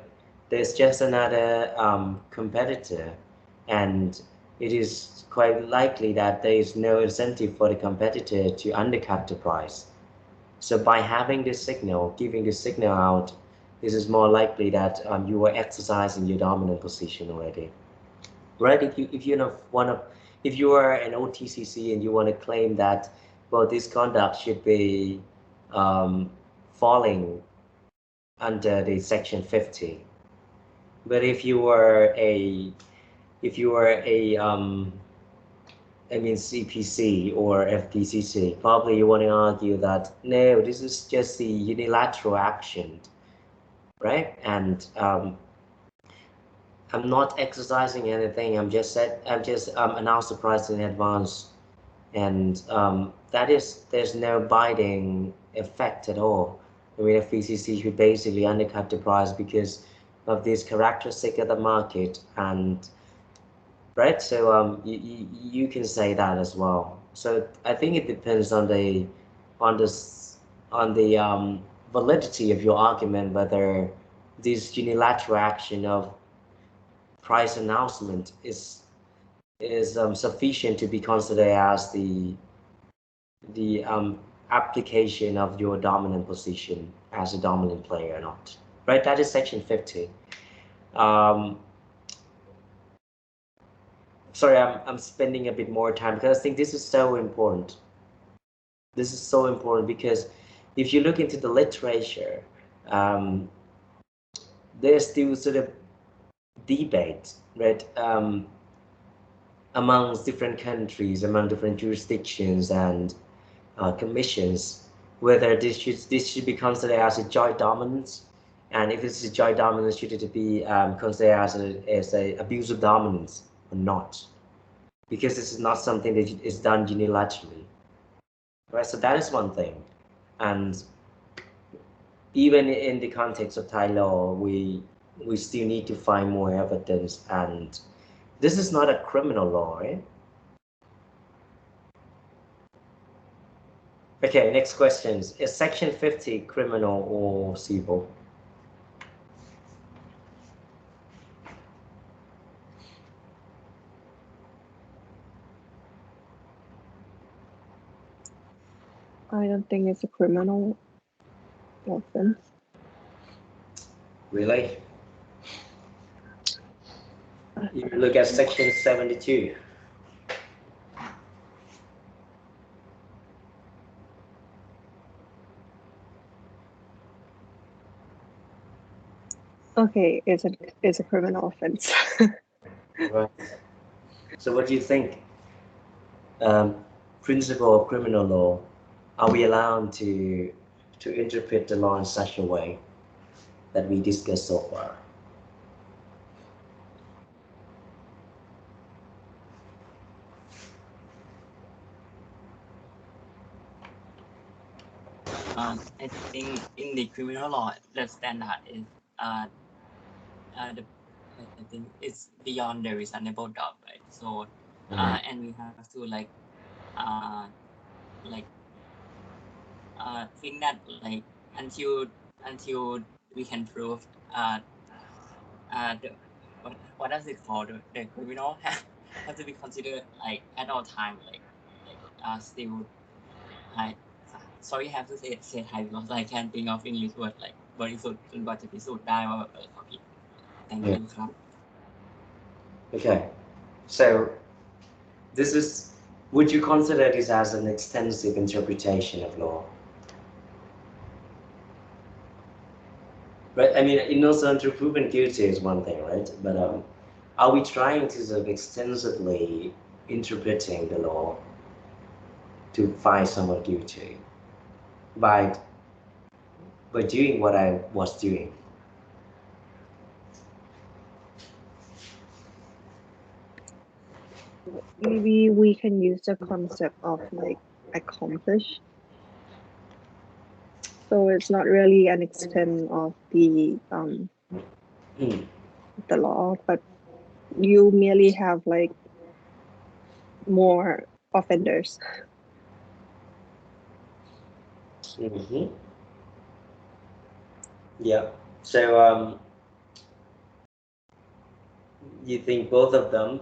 competitor, and it is quite likely that there is no incentive for the competitor to undercut the price. So by having this signal, giving this signal out, this is more likely that you are exercising your dominant position already, right? If you are an OTCC and you want to claim that, well, this conduct should be falling under the section 50. But if you were a CPC or FPCC, probably you want to argue that no, this is just the unilateral action, right? And I'm not exercising anything. I'm just announced the price in advance, and there's no binding effect at all. I mean, FPCC should basically undercut the price because of this characteristic of the market, and right. So you can say that as well. So I think it depends on the on this on the validity of your argument, whether this unilateral action of price announcement is sufficient to be considered as the application of your dominant position as a dominant player or not, right? That is section 50. Sorry, I'm spending a bit more time because I think this is so important. This is so important because if you look into the literature, there's still sort of debate, right? Amongst different countries, among different jurisdictions and commissions, whether this should be considered as a joint dominance, and if it's a joint dominance, should it be considered as a abuse of dominance or not? Because this is not something that is done unilaterally, right? So that is one thing, and even in the context of Thai law, we still need to find more evidence, and this is not a criminal law, right? Okay, next questions. Is Section 50 criminal or civil? I don't think it's a criminal offense. Really? You look at Section 72. Okay, it's a criminal offense. Right. So what do you think? Principle of criminal law, are we allowed to interpret the law in such a way that we discussed so far? I think in the criminal law, the standard is the I think it's beyond the reasonable doubt, right? So and we have to think that until we can prove the, what does it call the criminal have to be considered at all time still I sorry have to say Thai because I can't think of English word บริสุทธิ์จนกว่าจะพิสูจน์ได้ว่าเขาผิด thank you ครับ Okay, so this is, would you consider this as an extensive interpretation of law? Right, I mean, innocent until proven guilty is one thing, right? But are we trying to sort of extensively interpreting the law to find someone guilty by doing what I was doing? Maybe we can use the concept of like accomplish. So it's not really an extent of the law, but you merely have like more offenders. Mm-hmm. Yeah. So you think both of them?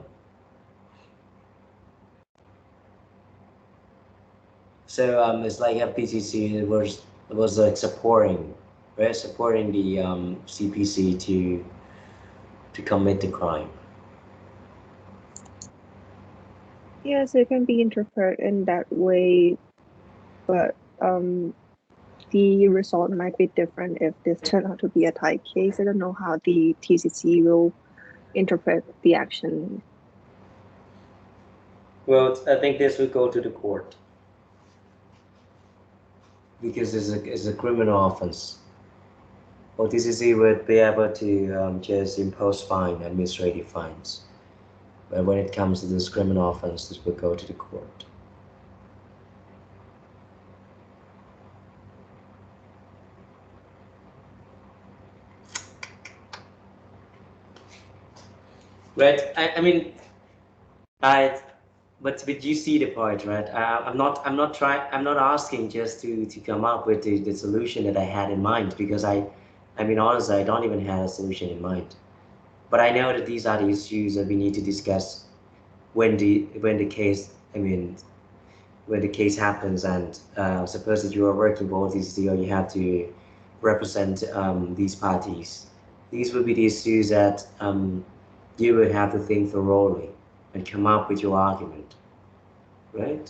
So it's like a PCC was like supporting, right? Supporting the CPC to commit the crime. Yes, it can be interpreted in that way, but the result might be different if this turned out to be a Thai case. I don't know how the TCC will interpret the action. Well, I think this would go to the court because it's a criminal offense. Well, TCC would be able to just impose fine, administrative fines. But when it comes to this criminal offense, this would go to the court. Right? I mean, but you see the point, right? I'm not asking just to come up with the solution that I had in mind because I mean, honestly, I don't even have a solution in mind. But I know that these are the issues that we need to discuss when the case, I mean, when the case happens and suppose that you are working for OTC or you have to represent these parties. These will be the issues that you would have to think thoroughly and come up with your argument, right?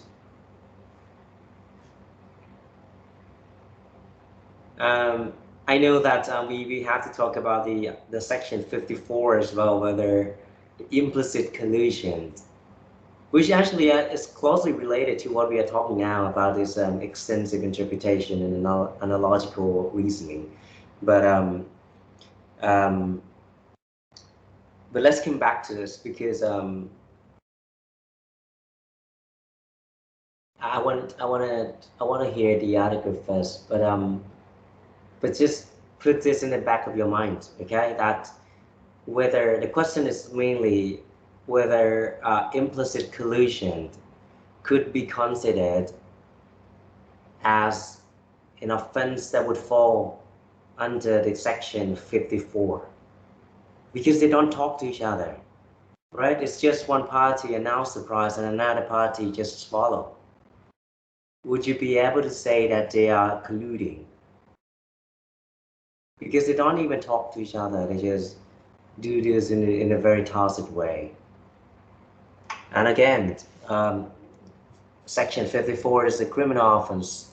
I know that we have to talk about the section 54 as well, whether the implicit collusion, which actually is closely related to what we are talking now about this extensive interpretation and analogical reasoning. But um, but let's come back to this because I want to hear the article first, but just put this in the back of your mind, okay? That whether the question is mainly whether implicit collusion could be considered as an offense that would fall under the section 54, because they don't talk to each other, right? It's just one party announce the price and another party just follow. Would you be able to say that they are colluding? Because they don't even talk to each other, they just do this in a very tacit way. And again, section 54 is a criminal offense.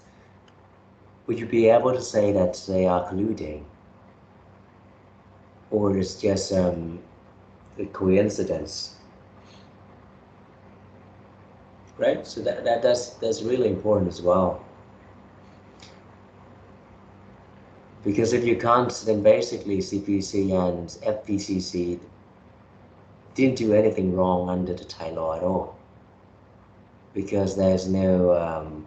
Would you be able to say that they are colluding? Or it's just a coincidence? Right? So that's really important as well. Because if you can't, then basically CPC and FPCC didn't do anything wrong under the Thai law at all. Because there's no,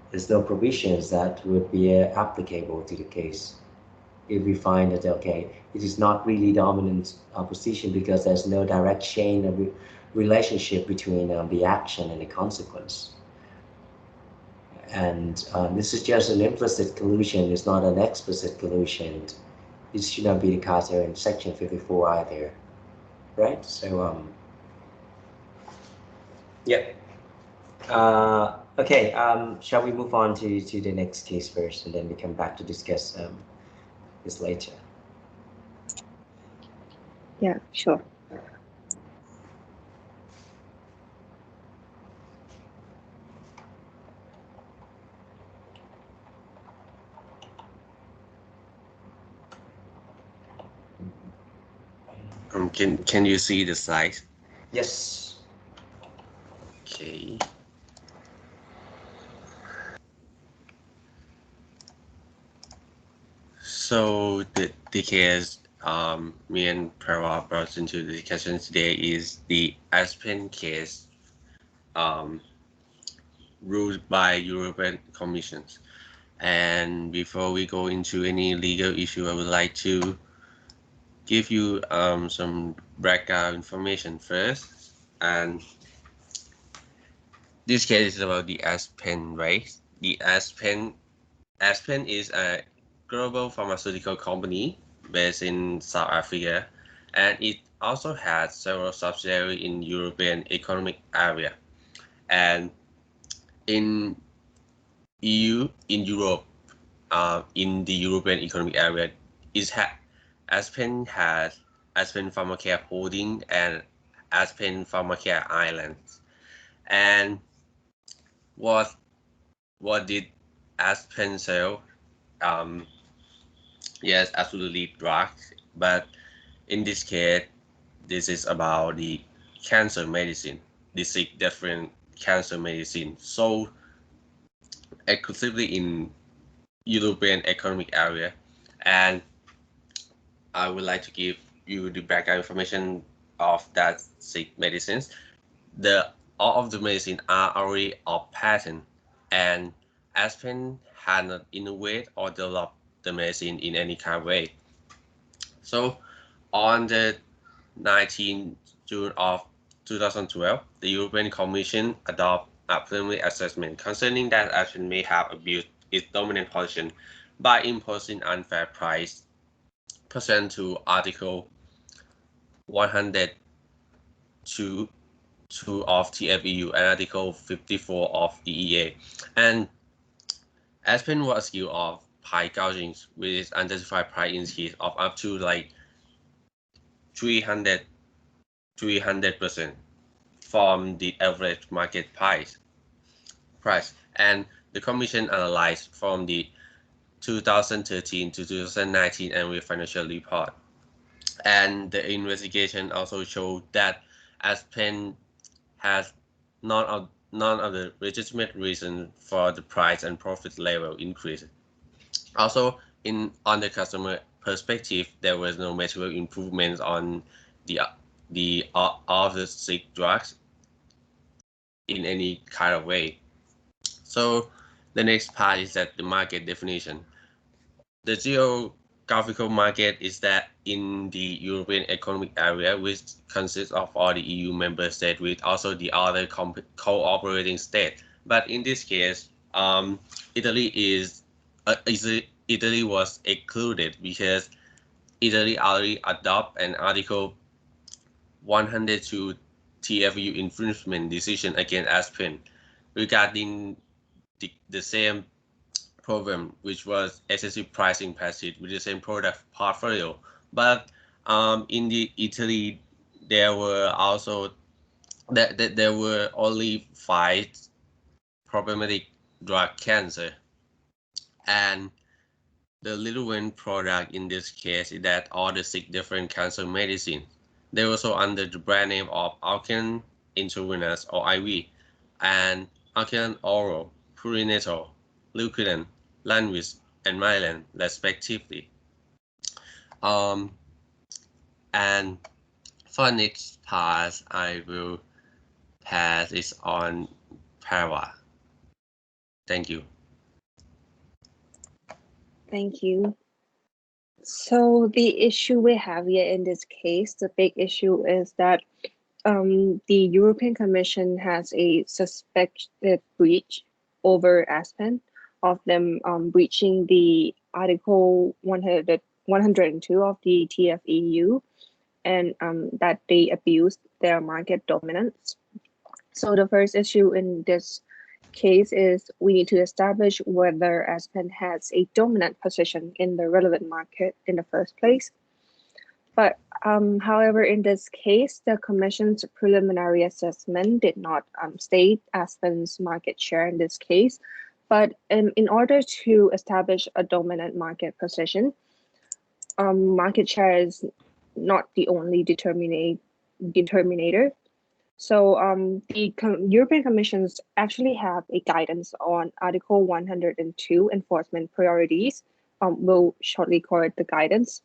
there's no provisions that would be applicable to the case. If we find that, okay, it is not really dominant position because there's no direct chain of relationship between the action and the consequence. And this is just an implicit collusion, it's not an explicit collusion. It should not be the case in section 54 either, right? So, yeah. Okay, shall we move on to the next case first, and then we come back to discuss this later? Yeah, sure. Can you see the slide? Yes. Okay. So the case me and Parwa brought into the discussion today is the Aspen case ruled by European Commissions. And before we go into any legal issue, I would like to give you some background information first. And this case is about the Aspen, right? The Aspen is a global pharmaceutical company based in South Africa, and it also has several subsidiaries in European Economic Area. And in EU, in Europe, in the European Economic Area, Aspen has Aspen Pharmacare Holding and Aspen Pharmacare Islands. And what did Aspen sell? Yes, absolutely drugs, but in this case, this is about the cancer medicine, the different cancer medicine sold exclusively in European Economic Area. And I would like to give you the background information of that sick medicines. All of the medicine are already off patent, and Aspen had not innovated or developed the medicine in any kind of way. So on the 19th June of 2012, the European Commission adopted a preliminary assessment concerning that Aspen may have abused its dominant position by imposing unfair price pursuant to Article 102 of TFEU and Article 54 of EEA. And Aspen was accused of price gouging with unjustified price increase of up to like 300% from the average market price. And the Commission analyzed from the 2013 to 2019 annual financial report. And the investigation also showed that Aspen has none of the legitimate reason for the price and profit level increase. Also, on the customer perspective, there was no material improvements on the sick drugs in any kind of way. So the next part is that the market definition. The zero graphical market is that in the European Economic Area, which consists of all the EU member states with also the other cooperating states. But in this case, Italy Italy was excluded because Italy already adopted an Article 102 TFU infringement decision against Aspen regarding the same program, which was excessive pricing passive with the same product portfolio. But in the Italy, there were also that there were only 5 problematic drug cancer, and the little known product in this case is that all the 6 different cancer medicine. They also under the brand name of Alkan Intravenous or IV and Alkan Oral, Purinatal, Leucodan, Lanvis, and Mylan, respectively. And for next part, I will pass this on Parva. Thank you. Thank you. So the issue we have here in this case, the big issue is that the European Commission has a suspected breach over Aspen of them breaching the Article 102 of the TFEU, and that they abused their market dominance. So the first issue in this case is we need to establish whether Aspen has a dominant position in the relevant market in the first place. But however, in this case, the Commission's preliminary assessment did not state Aspen's market share in this case. But in order to establish a dominant market position, market share is not the only determinator. So the European Commissions actually have a guidance on Article 102 enforcement priorities. We'll shortly call it the guidance.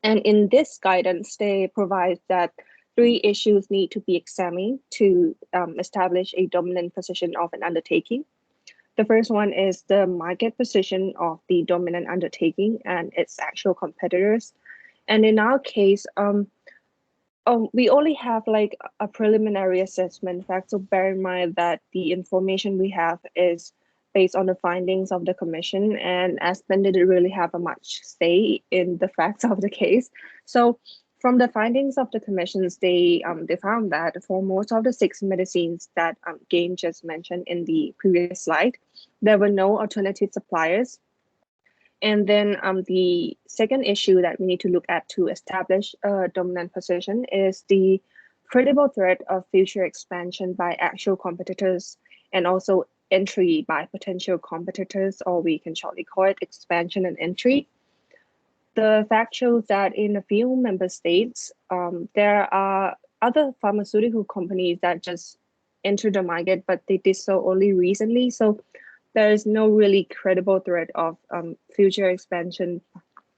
And in this guidance, they provide that 3 issues need to be examined to establish a dominant position of an undertaking. The first one is the market position of the dominant undertaking and its actual competitors. And in our case, we only have like a preliminary assessment fact, so bear in mind that the information we have is based on the findings of the commission, and Aspen didn't really have a much say in the facts of the case. So from the findings of the commissions, they found that for most of the 6 medicines that Gain just mentioned in the previous slide, there were no alternative suppliers. And then the second issue that we need to look at to establish a dominant position is the credible threat of future expansion by actual competitors and also entry by potential competitors, or we can shortly call it expansion and entry. The fact shows that in a few member states, there are other pharmaceutical companies that just entered the market, but they did so only recently. So there is no really credible threat of future expansion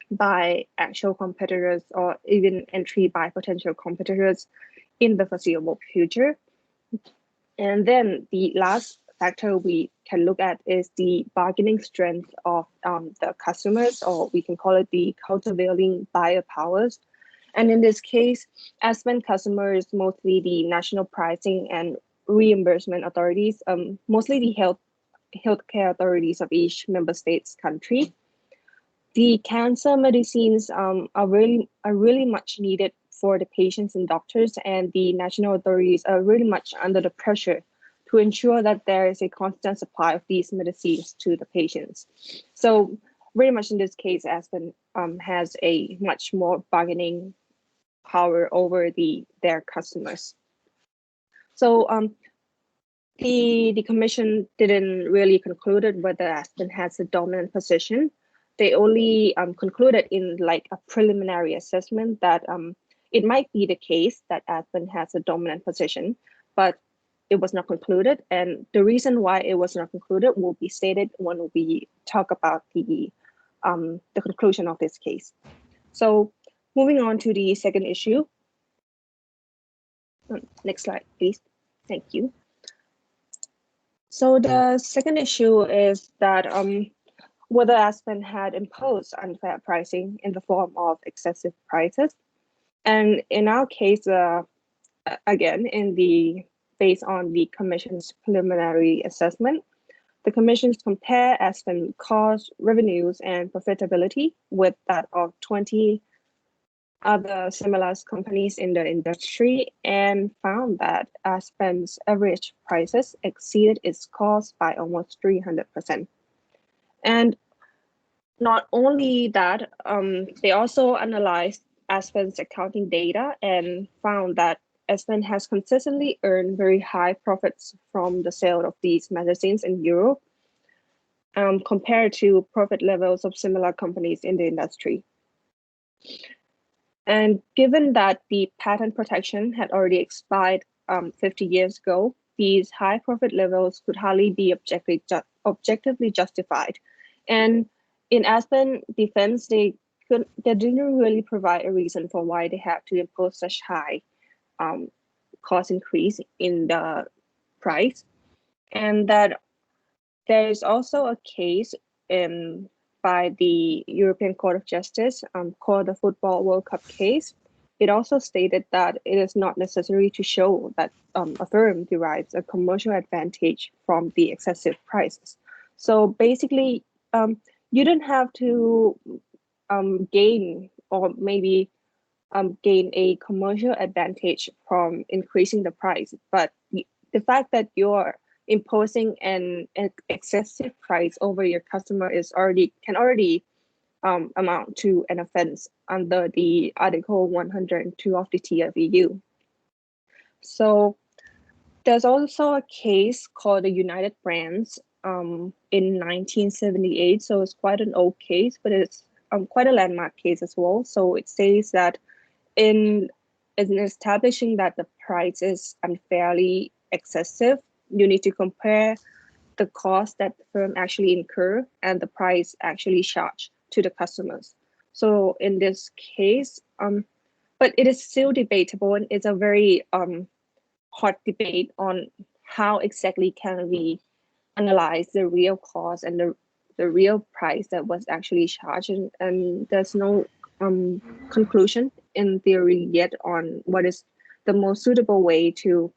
by actual competitors or even entry by potential competitors in the foreseeable future. And then the last factor we can look at is the bargaining strength of the customers, or we can call it the countervailing buyer powers. And in this case, Aspen customers, mostly the national pricing and reimbursement authorities, mostly the healthcare authorities of each member state's country. The cancer medicines are really much needed for the patients and doctors, and the national authorities are really much under the pressure to ensure that there is a constant supply of these medicines to the patients. So very much in this case, Aspen has a much more bargaining power over their customers. So the commission didn't really conclude whether Aspen has a dominant position. They only concluded in like a preliminary assessment that it might be the case that Aspen has a dominant position, but it was not concluded. And the reason why it was not concluded will be stated when we talk about the conclusion of this case. So moving on to the second issue. Next slide, please. Thank you. So the second issue is that whether Aspen had imposed unfair pricing in the form of excessive prices. And in our case, again, based on the Commission's preliminary assessment, the Commissions compare Aspen cost, revenues, and profitability with that of 20 other similar companies in the industry and found that Aspen's average prices exceeded its cost by almost 300%. And not only that, they also analyzed Aspen's accounting data and found that Aspen has consistently earned very high profits from the sale of these magazines in Europe, compared to profit levels of similar companies in the industry. And given that the patent protection had already expired 50 years ago, these high profit levels could hardly be objectively justified. And in Aspen defense, they didn't really provide a reason for why they had to impose such high cost increase in the price. And that there is also a case by the European Court of Justice called the Football World Cup case. It also stated that it is not necessary to show that a firm derives a commercial advantage from the excessive prices. So basically, you don't have to gain or maybe gain a commercial advantage from increasing the price, but the fact that you're imposing an excessive price over your customer can already amount to an offense under the Article 102 of the TFEU. So there's also a case called the United Brands in 1978. So it's quite an old case, but it's quite a landmark case as well. So it says that in establishing that the price is unfairly excessive, you need to compare the cost that the firm actually incur and the price actually charged to the customers. So in this case, but it is still debatable, and it's a very hot debate on how exactly can we analyze the real cost and the real price that was actually charged, and there's no conclusion in theory yet on what is the most suitable way to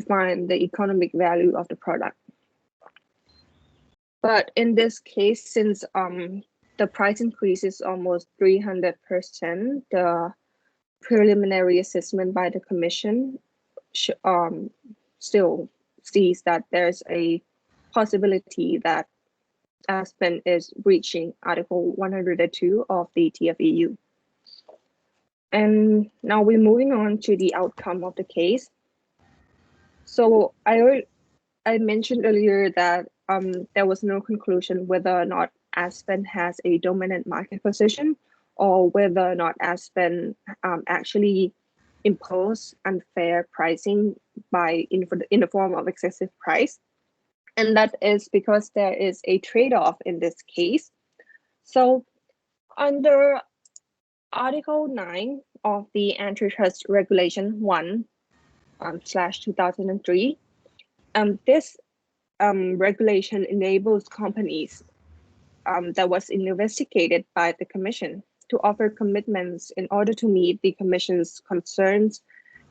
find the economic value of the product. But in this case, since the price increase is almost 300%, the preliminary assessment by the Commission still sees that there's a possibility that Aspen is breaching Article 102 of the TFEU. And now we're moving on to the outcome of the case. So I mentioned earlier that there was no conclusion whether or not Aspen has a dominant market position or whether or not Aspen actually impose unfair pricing in the form of excessive price. And that is because there is a trade-off in this case. So under Article 9 of the Antitrust Regulation 1/2003, this regulation enables companies that was investigated by the Commission to offer commitments in order to meet the Commission's concerns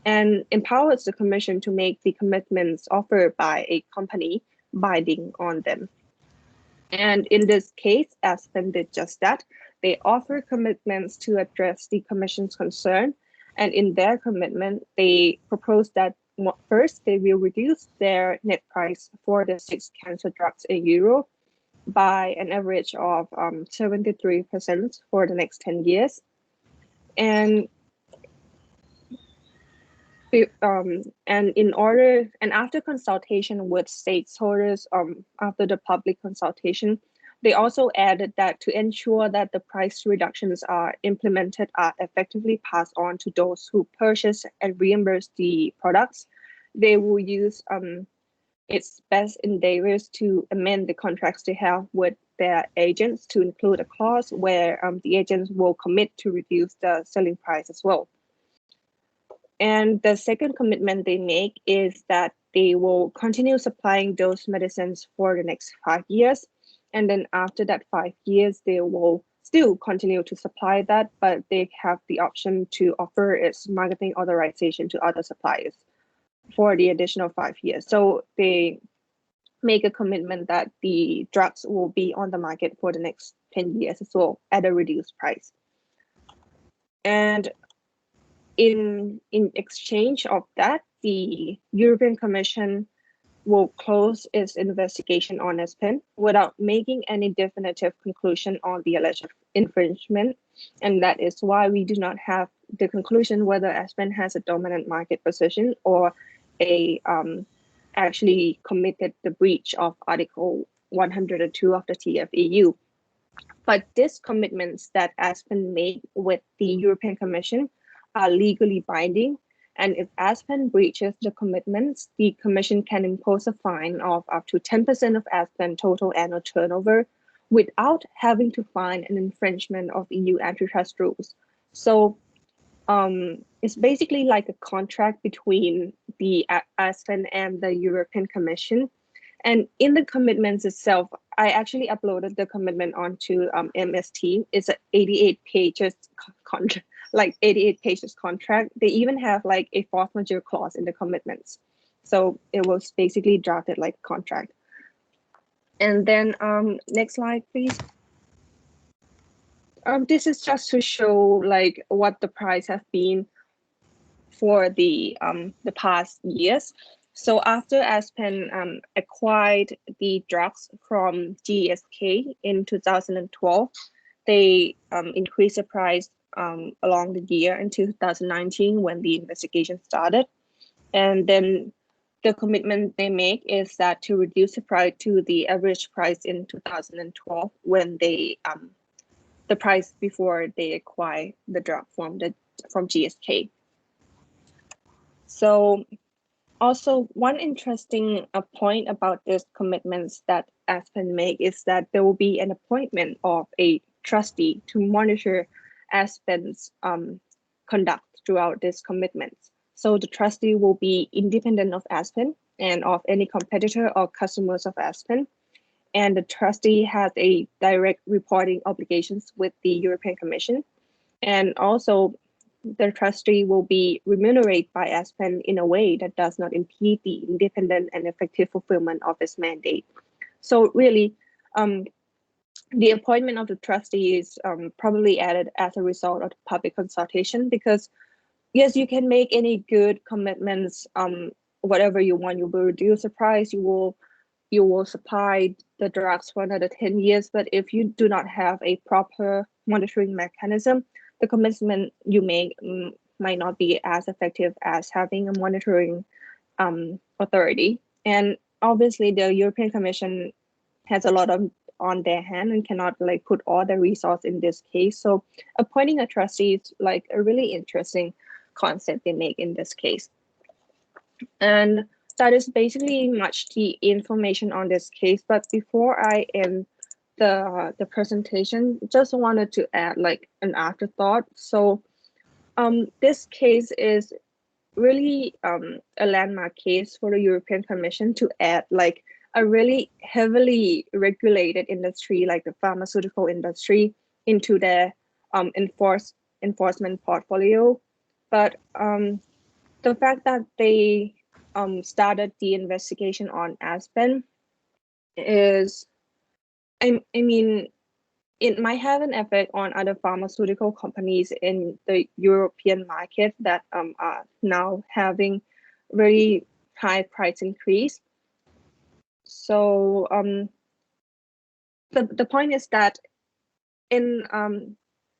and empowers the Commission to make the commitments offered by a company binding on them. And in this case, Aspen did just that. They offer commitments to address the Commission's concern, and in their commitment, they propose that first, they will reduce their net price for the 6 cancer drugs in Europe by an average of 73% for the next 10 years. And after consultation with stakeholders, after the public consultation, they also added that to ensure that the price reductions are effectively passed on to those who purchase and reimburse the products, they will use its best endeavors to amend the contracts they have with their agents to include a clause where the agents will commit to reduce the selling price as well. And the second commitment they make is that they will continue supplying those medicines for the next 5 years. and then after that 5 years, they will still continue to supply that, but they have the option to offer its marketing authorization to other suppliers for the additional 5 years. So they make a commitment that the drugs will be on the market for the next 10 years as well at a reduced price. And in exchange of that, the European Commission will close its investigation on Aspen without making any definitive conclusion on the alleged infringement. And that is why we do not have the conclusion whether Aspen has a dominant market position or a actually committed the breach of Article 102 of the TFEU. But these commitments that Aspen made with the European Commission are legally binding. And if Aspen breaches the commitments, the Commission can impose a fine of up to 10% of Aspen total annual turnover without having to find an infringement of EU antitrust rules. So it's basically like a contract between the Aspen and the European Commission. And in the commitments itself, I actually uploaded the commitment onto MST. It's an 88 pages contract, like 88 pages contract. They even have like a force majeure clause in the commitments. So it was basically drafted like a contract. And then next slide, please. This is just to show like what the price has been for the past years. So after Aspen acquired the drugs from GSK in 2012, they increased the price along the year in 2019 when the investigation started. And then the commitment they make is that to reduce the price to the average price in 2012 when they the price before they acquired the drug from GSK. So also, one interesting point about these commitments that Aspen make is that there will be an appointment of a trustee to monitor Aspen's conduct throughout these commitments. So the trustee will be independent of Aspen and of any competitor or customers of Aspen. And the trustee has a direct reporting obligations with the European Commission. And also, the trustee will be remunerated by Aspen in a way that does not impede the independent and effective fulfillment of its mandate. So really, the appointment of the trustee is probably added as a result of the public consultation because, yes, you can make any good commitments, whatever you want. You will reduce the price, you will supply the drugs for another 10 years. But if you do not have a proper monitoring mechanism, the commitment you make might not be as effective as having a monitoring authority. And obviously, the European Commission has a lot on their hand and cannot like put all the resource in this case. So appointing a trustee is like a really interesting concept they make in this case. And that is basically much the information on this case. But before I end the presentation, just wanted to add like an afterthought. So this case is really a landmark case for the European Commission to add like a really heavily regulated industry like the pharmaceutical industry into their enforcement portfolio. But the fact that they started the investigation on Aspen is, I mean, it might have an effect on other pharmaceutical companies in the European market that are now having very high price increase. So the point is that in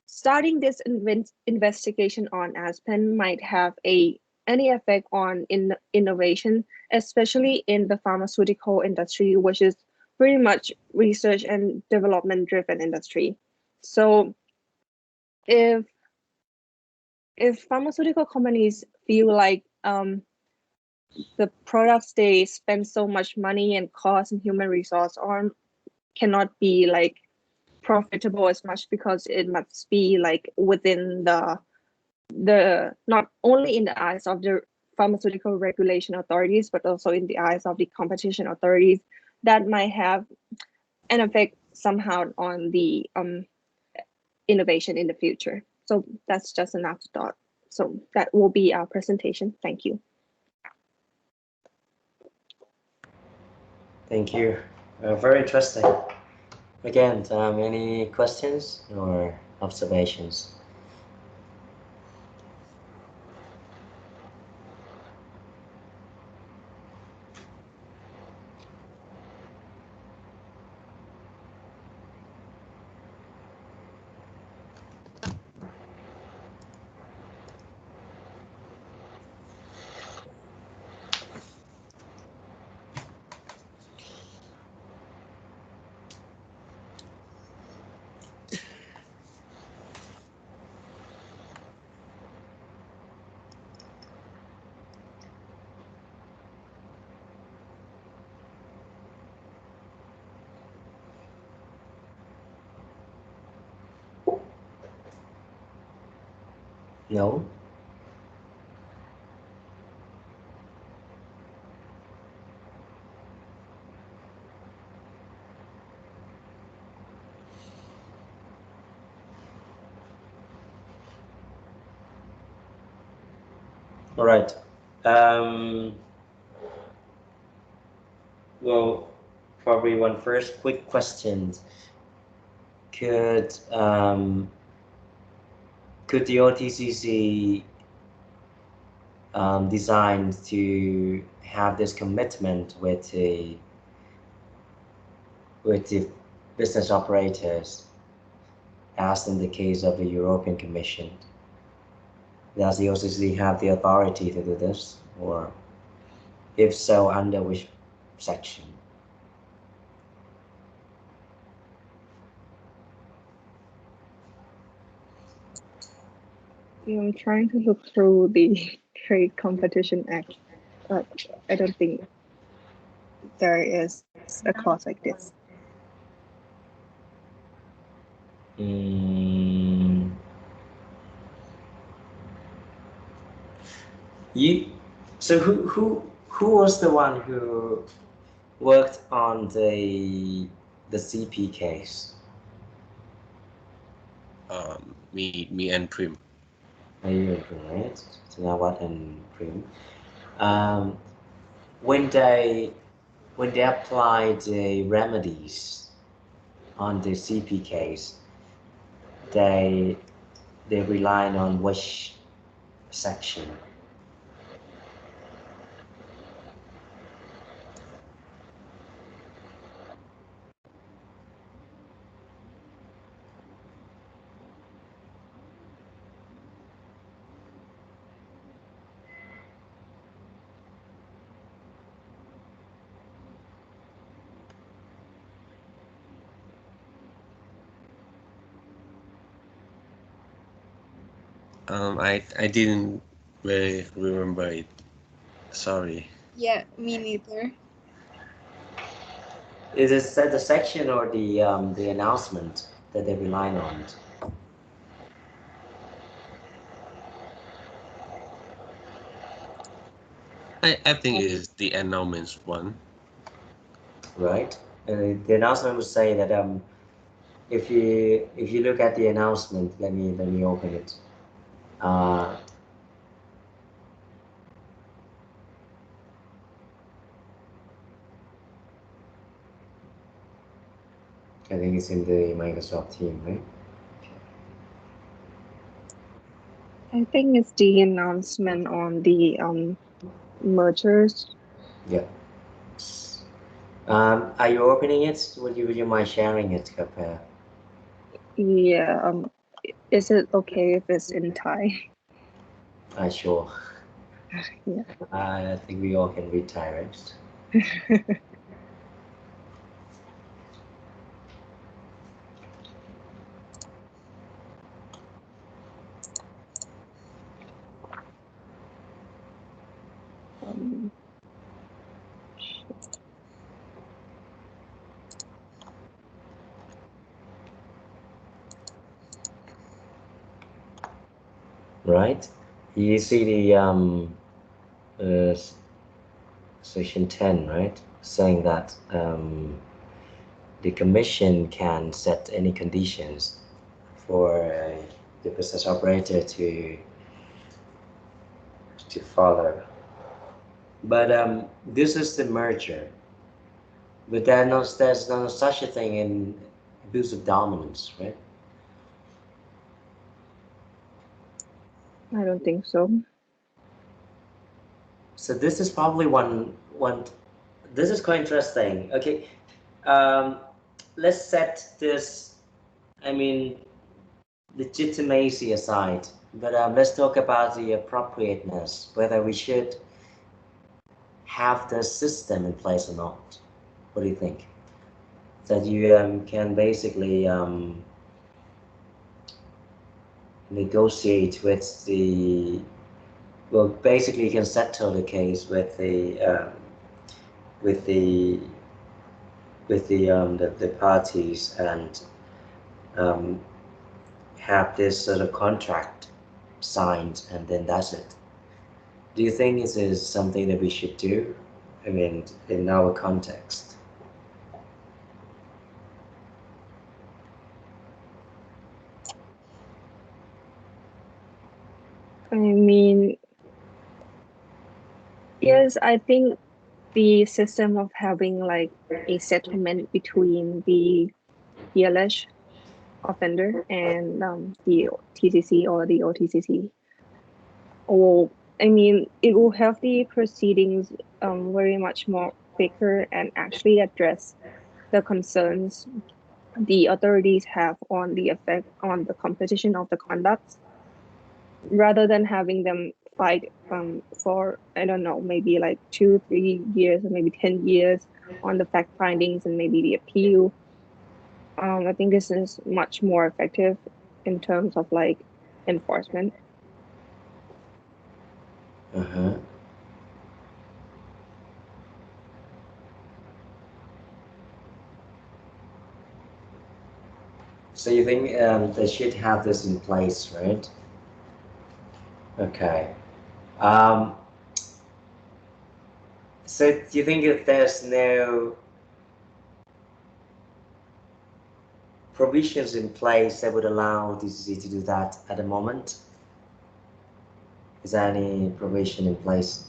starting this investigation on Aspen might have any effect on innovation, especially in the pharmaceutical industry, which is pretty much research and development driven industry. So if pharmaceutical companies feel like the products they spend so much money and cost and human resource on cannot be like profitable as much because it must be like within the not only in the eyes of the pharmaceutical regulation authorities but also in the eyes of the competition authorities, that might have an effect somehow on the innovation in the future. So that's just an afterthought. So that will be our presentation. Thank you. Thank you. Very interesting. Again, any questions or observations? No? All right. Well, probably one first quick question. Could the OTCC designed to have this commitment with the business operators, as in the case of the European Commission? Does the OTCC have the authority to do this, or if so, under which section? I'm trying to look through the Trade Competition Act, but I don't think there is a clause like this. So who was the one who worked on the CP case? Me and Prim. Are you right? Tinawat and Prim. When they applied the remedies on the CP case, they relied on which section? I didn't really remember it. Sorry. Yeah, me neither. Is it the section or the announcement that they rely on? I think it is the announcements one. Right. The announcement would say that if you look at the announcement, let me open it. I think it's in the Microsoft team, right? I think it's the announcement on the mergers. Yeah. Are you opening it? Would you mind sharing it, Kapil? Yeah. Is it okay if it's in Thai? Sure. Yeah. I think we all can read Thai, right? Um, Right. You see the section 10, right? Saying that the commission can set any conditions for the business operator to follow. But this is the merger. But there's no such a thing in abuse of dominance, right? I don't think so. So this is probably one. This is quite interesting. Okay, let's set this. I mean, legitimacy aside, but let's talk about the appropriateness, whether we should have the system in place or not. What do you think? That you can basically negotiate with the, well, basically you can settle the case with the with the the parties and have this sort of contract signed, and then that's it. Do you think this is something that we should do? I mean, in our context. I mean, yes, I think the system of having like a settlement between the alleged offender and the TCC or the OTCC, or I mean, it will have the proceedings very much more quicker and actually address the concerns the authorities have on the effect on the composition of the conduct, rather than having them fight for, I don't know, maybe like 2-3 years or maybe 10 years on the fact findings and maybe the appeal. I think this is much more effective in terms of like enforcement. Uh-huh. So you think they should have this in place, right? Okay. Um, so do you think if there's no provisions in place that would allow DCC to do that at the moment? Is there any provision in place?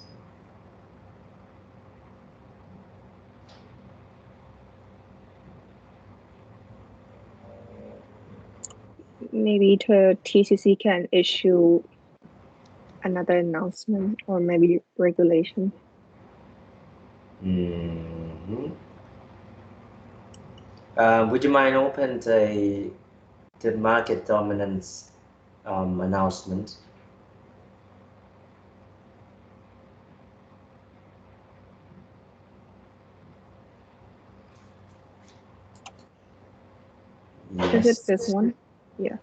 Maybe the TCC can issue another announcement or maybe regulation. Mm-hmm. Would you mind open the market dominance announcement? Is it Yes. this one? Yeah.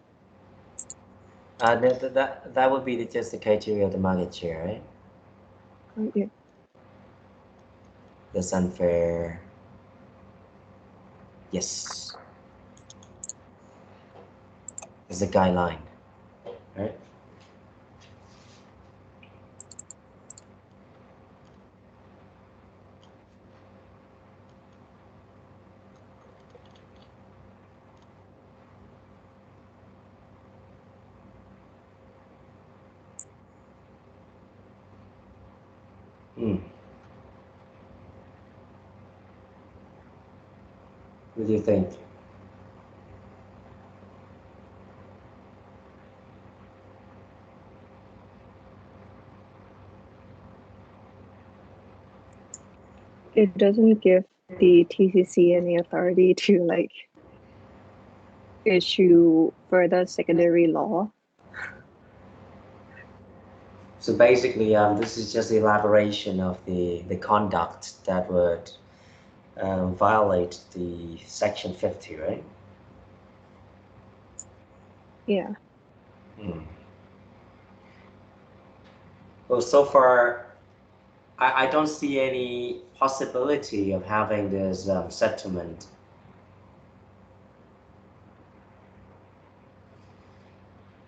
That would be just the criteria of the market share, right? Yeah. That's unfair. Yes. It's the guideline, right? Hmm. What do you think? It doesn't give the TCC any authority to like issue further secondary law. So basically, this is just elaboration of the conduct that would violate the Section 50, right? Yeah. Hmm. Well, so far, I don't see any possibility of having this settlement.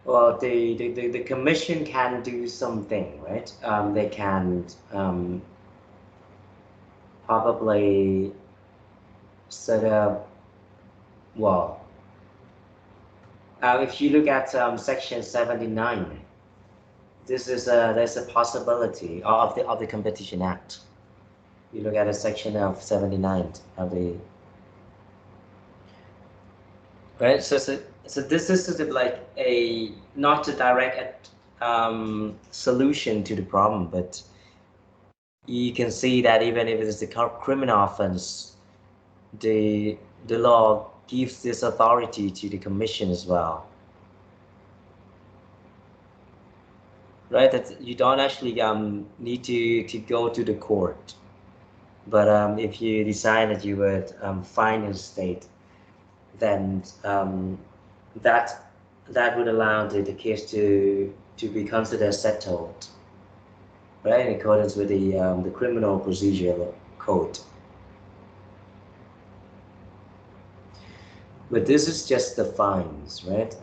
Well, the commission can do something, right? They can probably set up Well, if you look at section 79, there's a possibility of the Competition Act. You look at a section of 79 of the right. So this is sort of like a not a direct solution to the problem, but you can see that even if it is a criminal offense, the law gives this authority to the commission as well, right? That you don't actually need to go to the court, but if you decide that you would fine the state, then that would allow the case to be considered settled, right, in accordance with the criminal procedure code. But this is just the fines, right?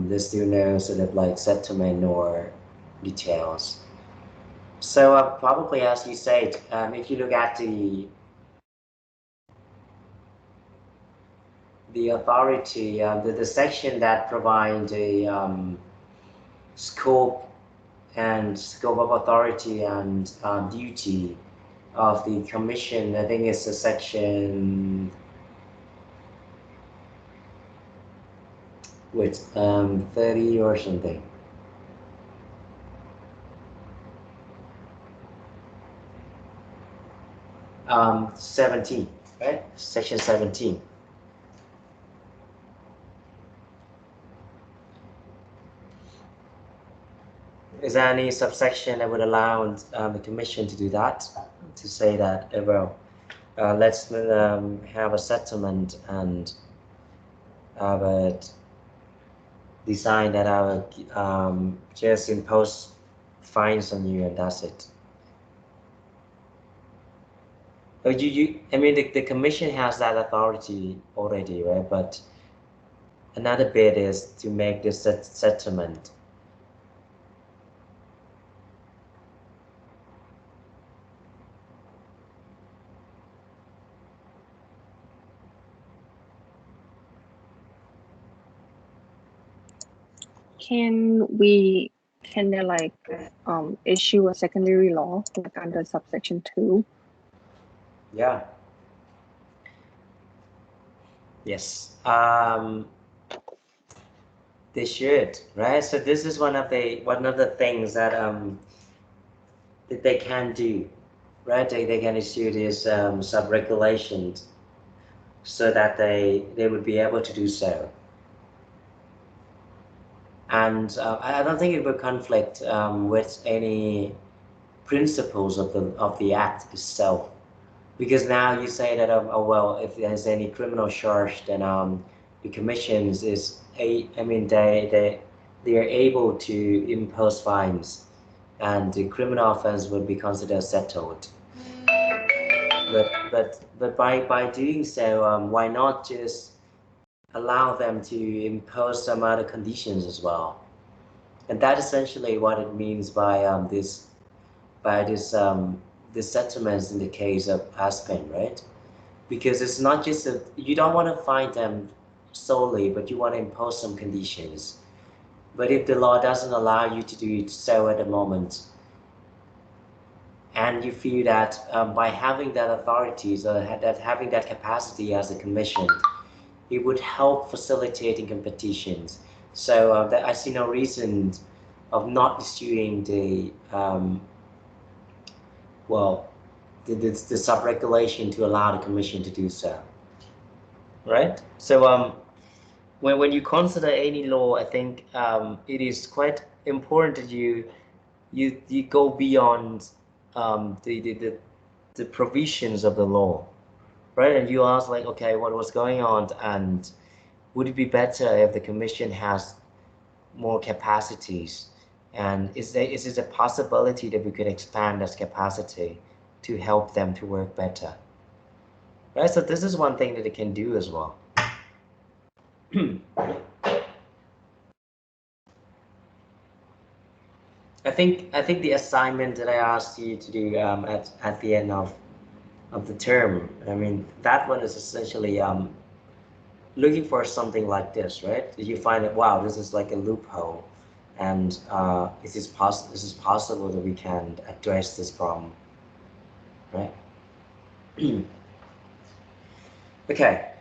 There's still no sort of like settlement or details. So probably, as you said, if you look at the authority, the section that provides a scope of authority and duty of the commission, I think it's a section with 30 or something. Um, 17, right? Section 17. Is there any subsection that would allow the commission to do that? To say that, well, let's have a settlement and have it design that I would just impose fines on you and that's it. But I mean, the commission has that authority already, right? But another bit is to make this settlement. Can we like issue a secondary law like under subsection 2? Yeah. Yes. They should, right? So this is one of the things that that they can do, right? They can issue these sub-regulations so that they would be able to do so. And I don't think it would conflict with any principles of the act itself, because now you say that oh well, if there's any criminal charge, then the commissions I mean they are able to impose fines, and the criminal offense would be considered settled. But by doing so, why not just allow them to impose some other conditions as well? And that's essentially what it means by this settlements in the case of Aspen, right? Because it's not just you don't want to fine them solely, but you want to impose some conditions. But if the law doesn't allow you to do it so at the moment, and you feel that by having that authority, so that having that capacity as a commission, it would help facilitating competitions. So that I see no reason of not issuing the well, the sub-regulation to allow the commission to do so, right? So when you consider any law, I think it is quite important that you go beyond the provisions of the law, right? And you ask like, okay, what was going on, and would it be better if the commission has more capacities? And is it a possibility that we could expand this capacity to help them to work better? Right, so this is one thing that it can do as well. I think the assignment that I asked you to do at the end of the term, I mean, that one is essentially looking for something like this, right? You find that, wow, this is like a loophole, and this is possible that we can address this problem, right? Okay.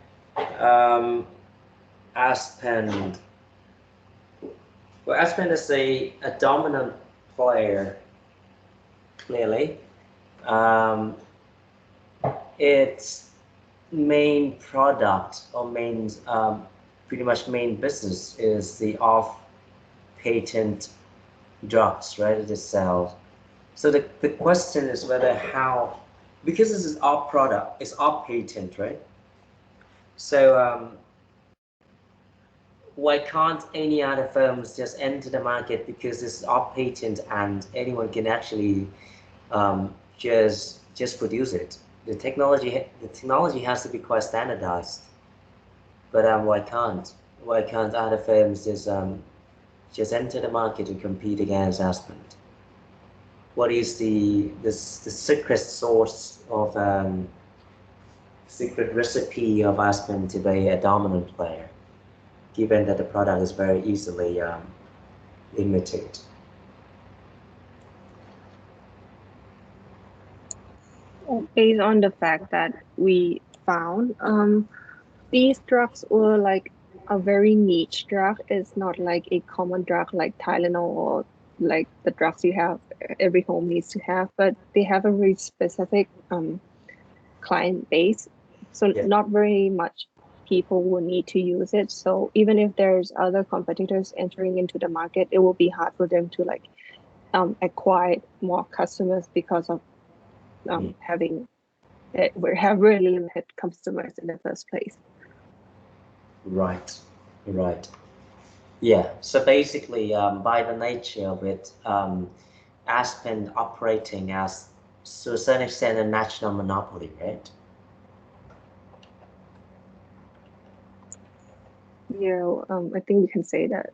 Aspen. Well, Aspen is a dominant player, clearly. Um, its main product or pretty much main business is the off-patent drugs, right? It just sells. So the question is whether how, because this is off product, it's off patent, right? So why can't any other firms just enter the market because this is off patent and anyone can actually just produce it? The technology has to be quite standardized. But why can't other firms just enter the market to compete against Aspen? What is the secret source of secret recipe of Aspen to be a dominant player, given that the product is very easily imitated? Based on the fact that we found these drugs were like a very niche drug. It's not like a common drug like Tylenol or like the drugs you have every home needs to have, but they have a very specific client base. So Yeah. not very much people will need to use it. So even if there's other competitors entering into the market, it will be hard for them to like acquire more customers because of having we have really limited customers in the first place. Right. Yeah. So basically, by the nature of it, Aspen operating as, to a certain extent, a national monopoly, right? Yeah, I think we can say that.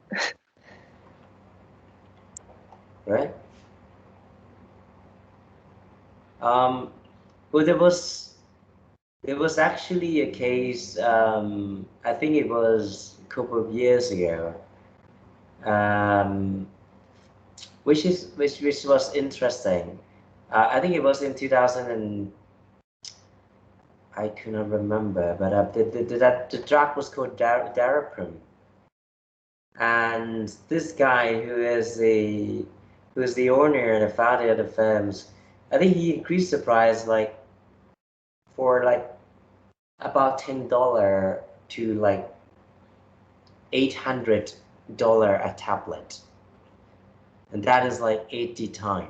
Right. Well, there was actually a case. I think it was a couple of years ago, um, which was interesting. I think it was in 2000 and I cannot remember, but the drug was called Daraprim, and this guy who is the owner and the founder of the firms, I think he increased the price like for like about $10 to like $800 a tablet, and that is like 80 times,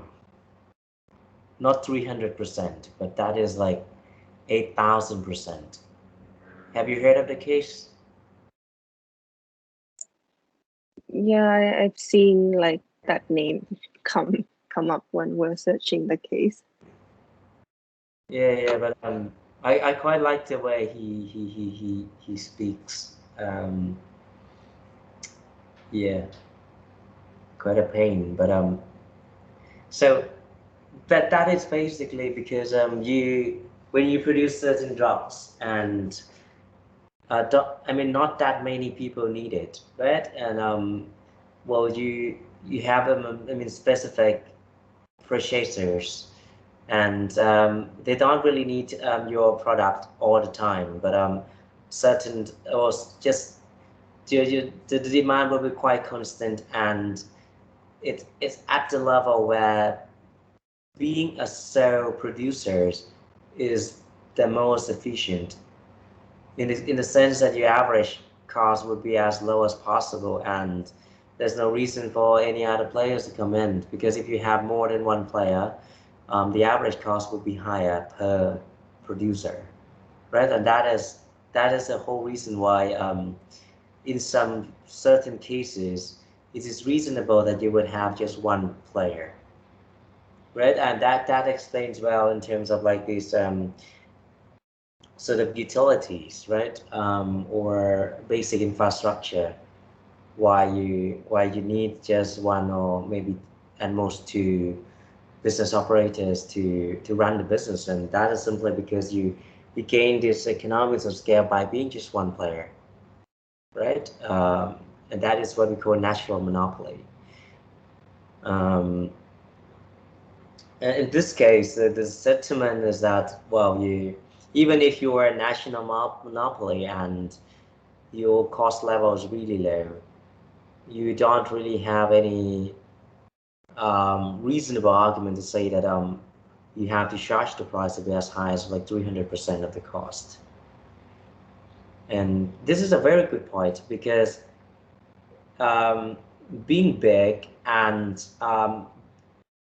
not 300%, but that is like 8,000%. Have you heard of the case? Yeah, I've seen like that name come up when we're searching the case. Yeah, but I quite like the way he speaks. Yeah, quite a pain, but so that is basically because when you produce certain drugs and I mean not that many people need it, right? And well you have I mean specific purchasers, and they don't really need your product all the time, but certain or just the demand will be quite constant, and it's at the level where being a sole producer is the most efficient in the sense that your average cost would be as low as possible, and there's no reason for any other players to come in, because if you have more than one player, the average cost would be higher per producer, right? And that is the whole reason why in some certain cases it is reasonable that you would have just one player, right? And that explains well in terms of like these sort of utilities, right? Or basic infrastructure, why you need just one or maybe at most two business operators to run the business, and that is simply because you gain this economies of scale by being just one player. right? And that is what we call natural monopoly. Um, and in this case, the sentiment is that, well, even if you are a national monopoly and your cost level is really low, you don't really have any reasonable argument to say that you have to charge the price to be as high as like 300% of the cost. And this is a very good point because um, being big and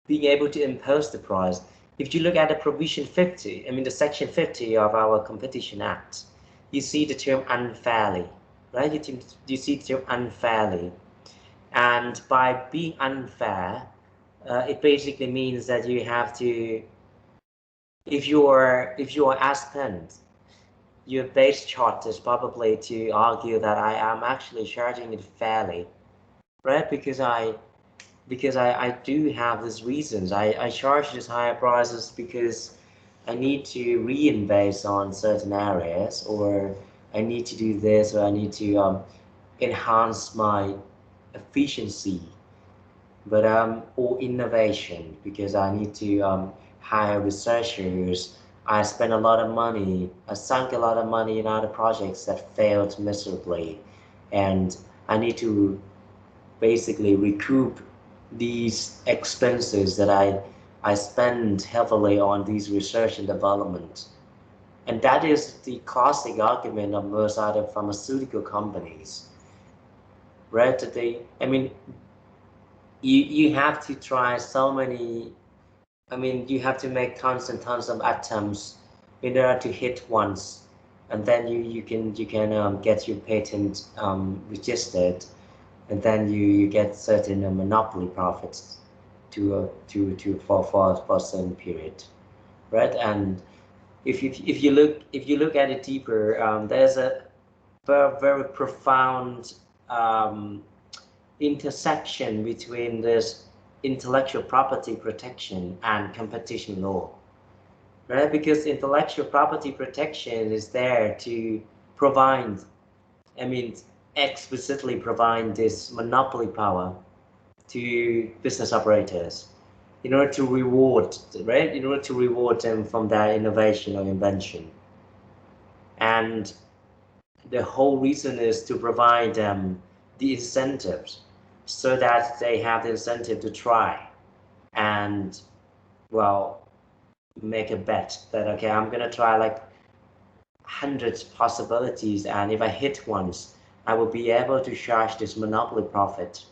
being able to impose the price, if you look at the provision 50, I mean the section 50 of our Competition Act, you see the term unfairly, right? You see the term unfairly. And by being unfair, it basically means that you have to, if you're aspirant, your base chart is probably to argue that I am actually charging it fairly, right? Because I do have these reasons. I charge these higher prices because I need to reinvest on certain areas, or I need to do this, or I need to enhance my efficiency, but or innovation, because I need to hire researchers. I spent a lot of money. I sunk a lot of money in other projects that failed miserably, and I need to basically recoup these expenses that I spend heavily on these research and development. And that is the classic argument of most other pharmaceutical companies, right? I mean, you have to try so many. I mean, you have to make tons and tons of attempts in order to hit once, and then you can get your patent registered, and then you get certain monopoly profits for a certain period, right? And if you look at it deeper, there's a very very profound um, intersection between this intellectual property protection and competition law, right? Because intellectual property protection is there to provide, I mean, explicitly provide this monopoly power to business operators in order to reward, right? In order to reward them from their innovation or invention. And the whole reason is to provide them the incentives so that they have the incentive to try and, well, make a bet that, okay, I'm gonna try like hundreds of possibilities, and if I hit once, I will be able to charge this monopoly profit,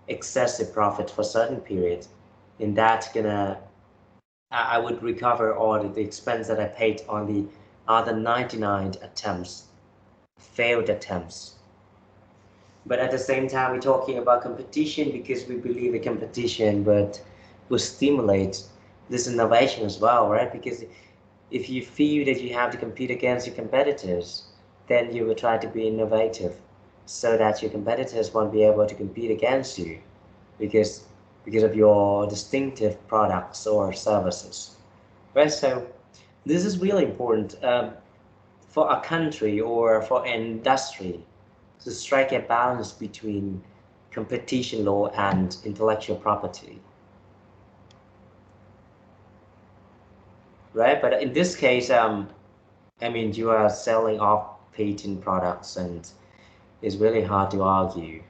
excessive profit for certain periods. In that, I would recover all the expense that I paid on the other 99 attempts, failed attempts. But at the same time, we're talking about competition because we believe in competition, but will stimulate this innovation as well, right? Because if you feel that you have to compete against your competitors, then you will try to be innovative so that your competitors won't be able to compete against you because of your distinctive products or services, right? So this is really important for a country or for an industry to strike a balance between competition law and intellectual property, right? But in this case, I mean, you are selling off patent products, and it's really hard to argue.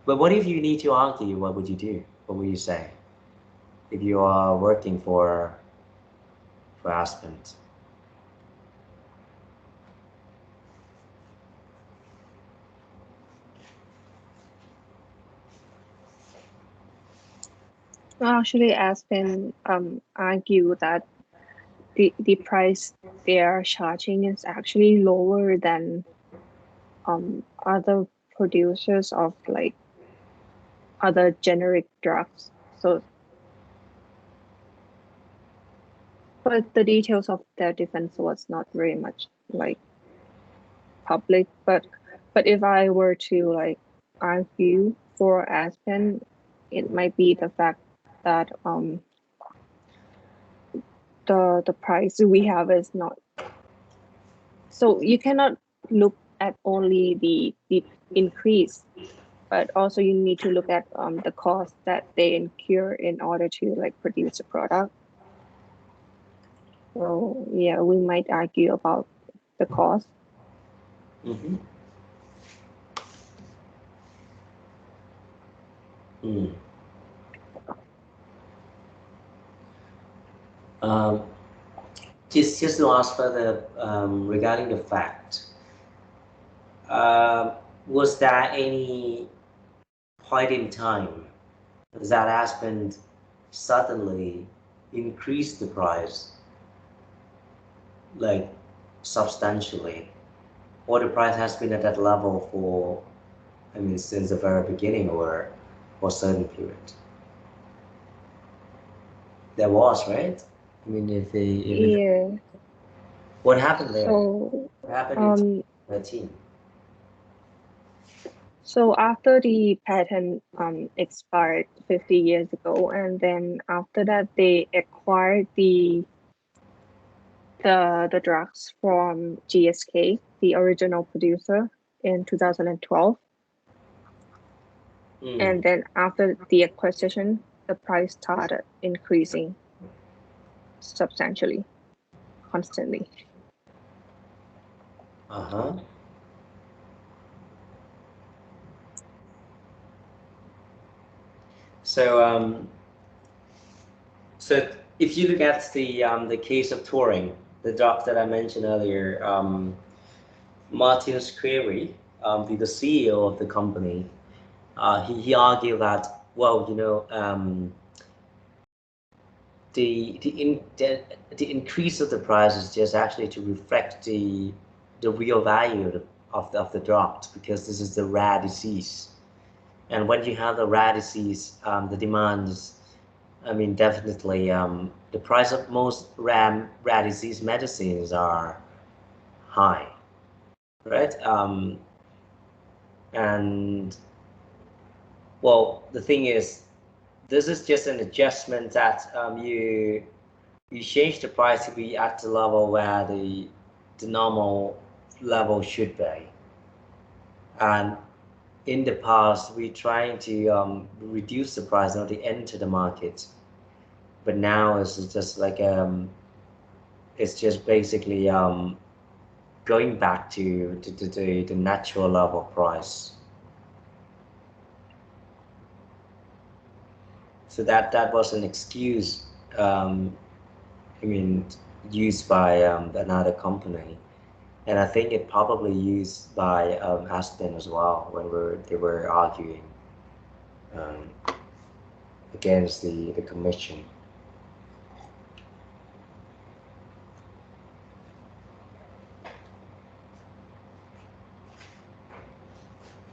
But what if you need to argue? What would you do? What would you say if you are working for Aspen? Well, actually, Aspen argue that the price they are charging is actually lower than other producers of like other generic drugs. So, but the details of their defense was not very much like public. But if I were to like argue for Aspen, it might be the fact that the price we have is not, so you cannot look at only the increase, but also you need to look at the cost that they incur in order to like produce a product. So yeah, we might argue about the cost. Mm-hmm. Mm. Um, just to ask further regarding the fact, was there any point in time that husband suddenly increased the price like substantially, or the price has been at that level for, I mean, since the very beginning or for a certain period? There was, right? I mean, if it, Yeah. what happened there? So What happened in um 2013? so after the patent expired 50 years ago, and then after that they acquired the drugs from GSK, the original producer, in 2012. Mm. And then after the acquisition, the price started increasing substantially, constantly. Uh-huh. So so if you look at the case of Turing, the drug that I mentioned earlier, Martin Squarey, the CEO of the company, he argued that, well, the increase of the price is just actually to reflect the real value of the drug, because this is the rare disease, and when you have the rare disease, the demand is, I mean, definitely, the price of most rare disease medicines are high, right? And well, the thing is, this is just an adjustment that you change the price to be at the level where the normal level should be. And in the past, we trying to reduce the price and to enter the market, but now it's just like it's just basically going back to the natural level price. So that was an excuse, I mean, used by another company, and I think it probably used by Aspen as well when they were arguing um, against the commission.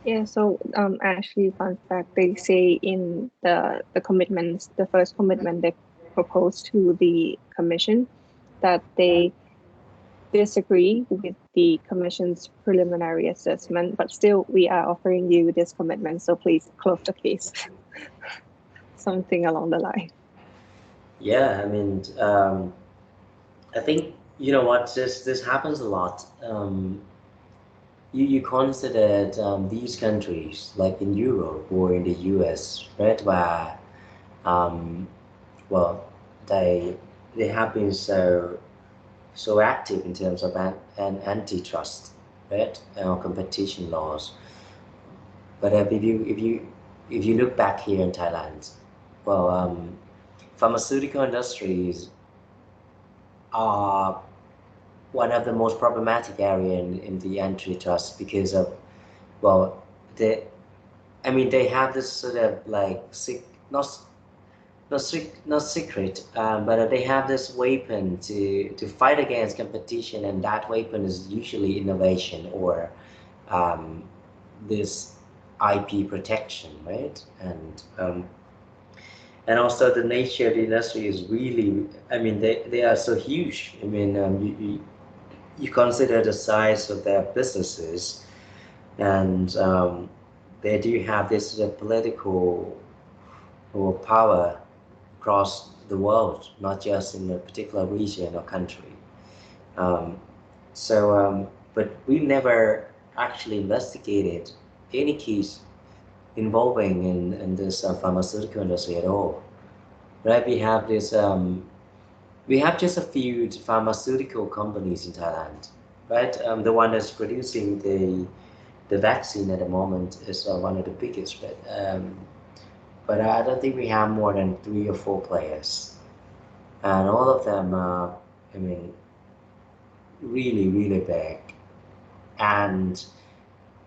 Yeah, so actually, fun fact, they say in the commitments, the first commitment they proposed to the commission, that they disagree with the commission's preliminary assessment, but still we are offering you this commitment, so please close the case. Something along the line. Yeah, I mean, I think, you know what, this happens a lot. You considered these countries like in Europe or in the US, right, where um, well, they they have been so active in terms of an antitrust, right, competition laws. But if you look back here in Thailand, well, pharmaceutical industries are one of the most problematic area in the antitrust because of, well, they, I mean, they have this sort of like not not secret, but they have this weapon to fight against competition, and that weapon is usually innovation or um, this IP protection, right? And also the nature of the industry is really, I mean, they are so huge. I mean, you consider the size of their businesses, and they do have this sort of political or power across the world, not just in a particular region or country. Um, but we never actually investigated any case involving in this pharmaceutical industry at all. Right? We have just a few pharmaceutical companies in Thailand, right? The one that's producing the vaccine at the moment is one of the biggest, right? But I don't think we have more than 3 or 4 players, and all of them are, I mean, really, really big. And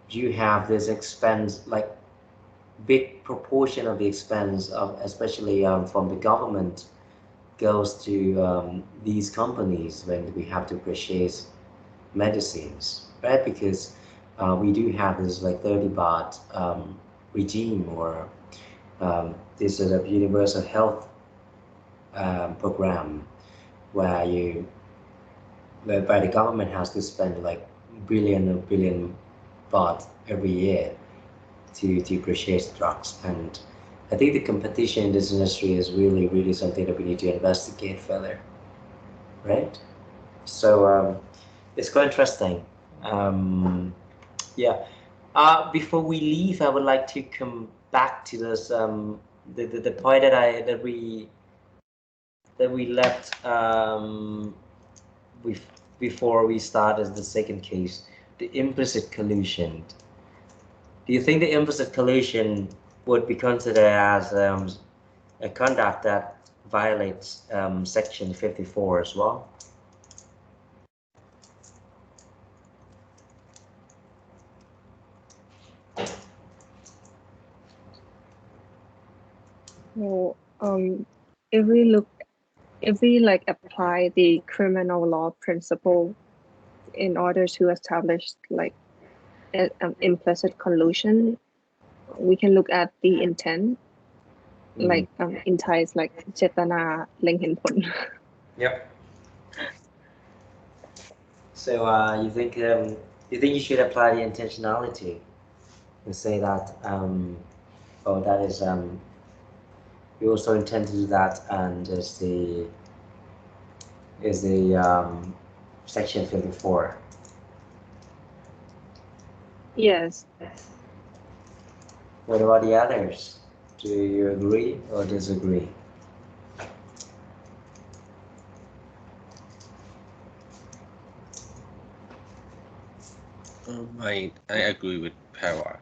you have this expense, like big proportion of the expense of, especially from the government, goes to these companies when we have to purchase medicines, right? Because we do have this like 30 baht regime, or this sort of universal health program, where whereby the government has to spend like billion baht every year to purchase drugs. And I think the competition in this industry is really, really something that we need to investigate further, right? So it's quite interesting. Yeah. Before we leave, I would like to come back to this the point that we left before we started the second case, the implicit collusion. Do you think the implicit collusion would be considered as a conduct that violates Section 54 as well? So, if we like apply the criminal law principle in order to establish like implicit collusion, we can look at the intent. Like in Thai, it's like เจตนาเล็งเห็นผล Yep. So you think you should apply the intentionality and say that oh, that is you also intend to do that, and is the Section 54. Yes. What about the others? Do you agree or disagree? I agree with Para.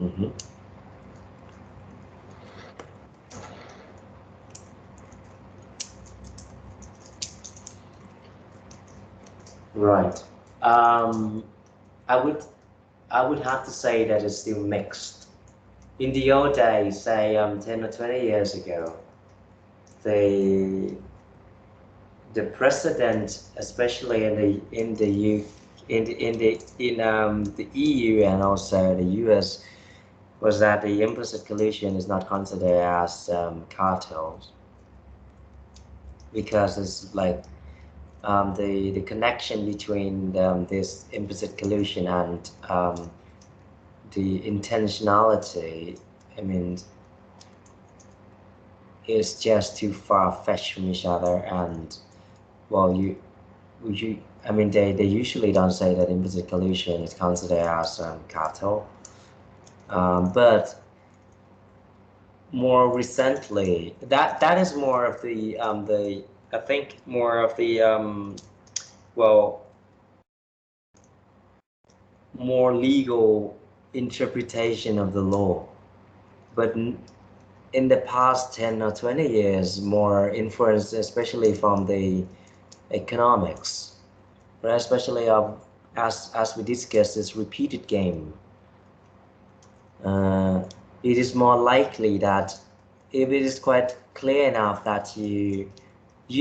Mm-hmm. Right. I would have to say that it's still mixed. In the old days, say 10 or 20 years ago, the president, especially in the EU and also the US, was that the implicit collusion is not considered as cartels, because it's like the connection between this implicit collusion and the intentionality, I mean, is just too far-fetched from each other. And well, I mean, they usually don't say that implicit collusion is considered as cartel, but more recently, that is more of the I think more of the well, more legal interpretation of the law. But in the past 10 or 20 years, more influence, especially from the economics, right? Especially as we discussed, this repeated game. It is more likely that if it is quite clear enough that you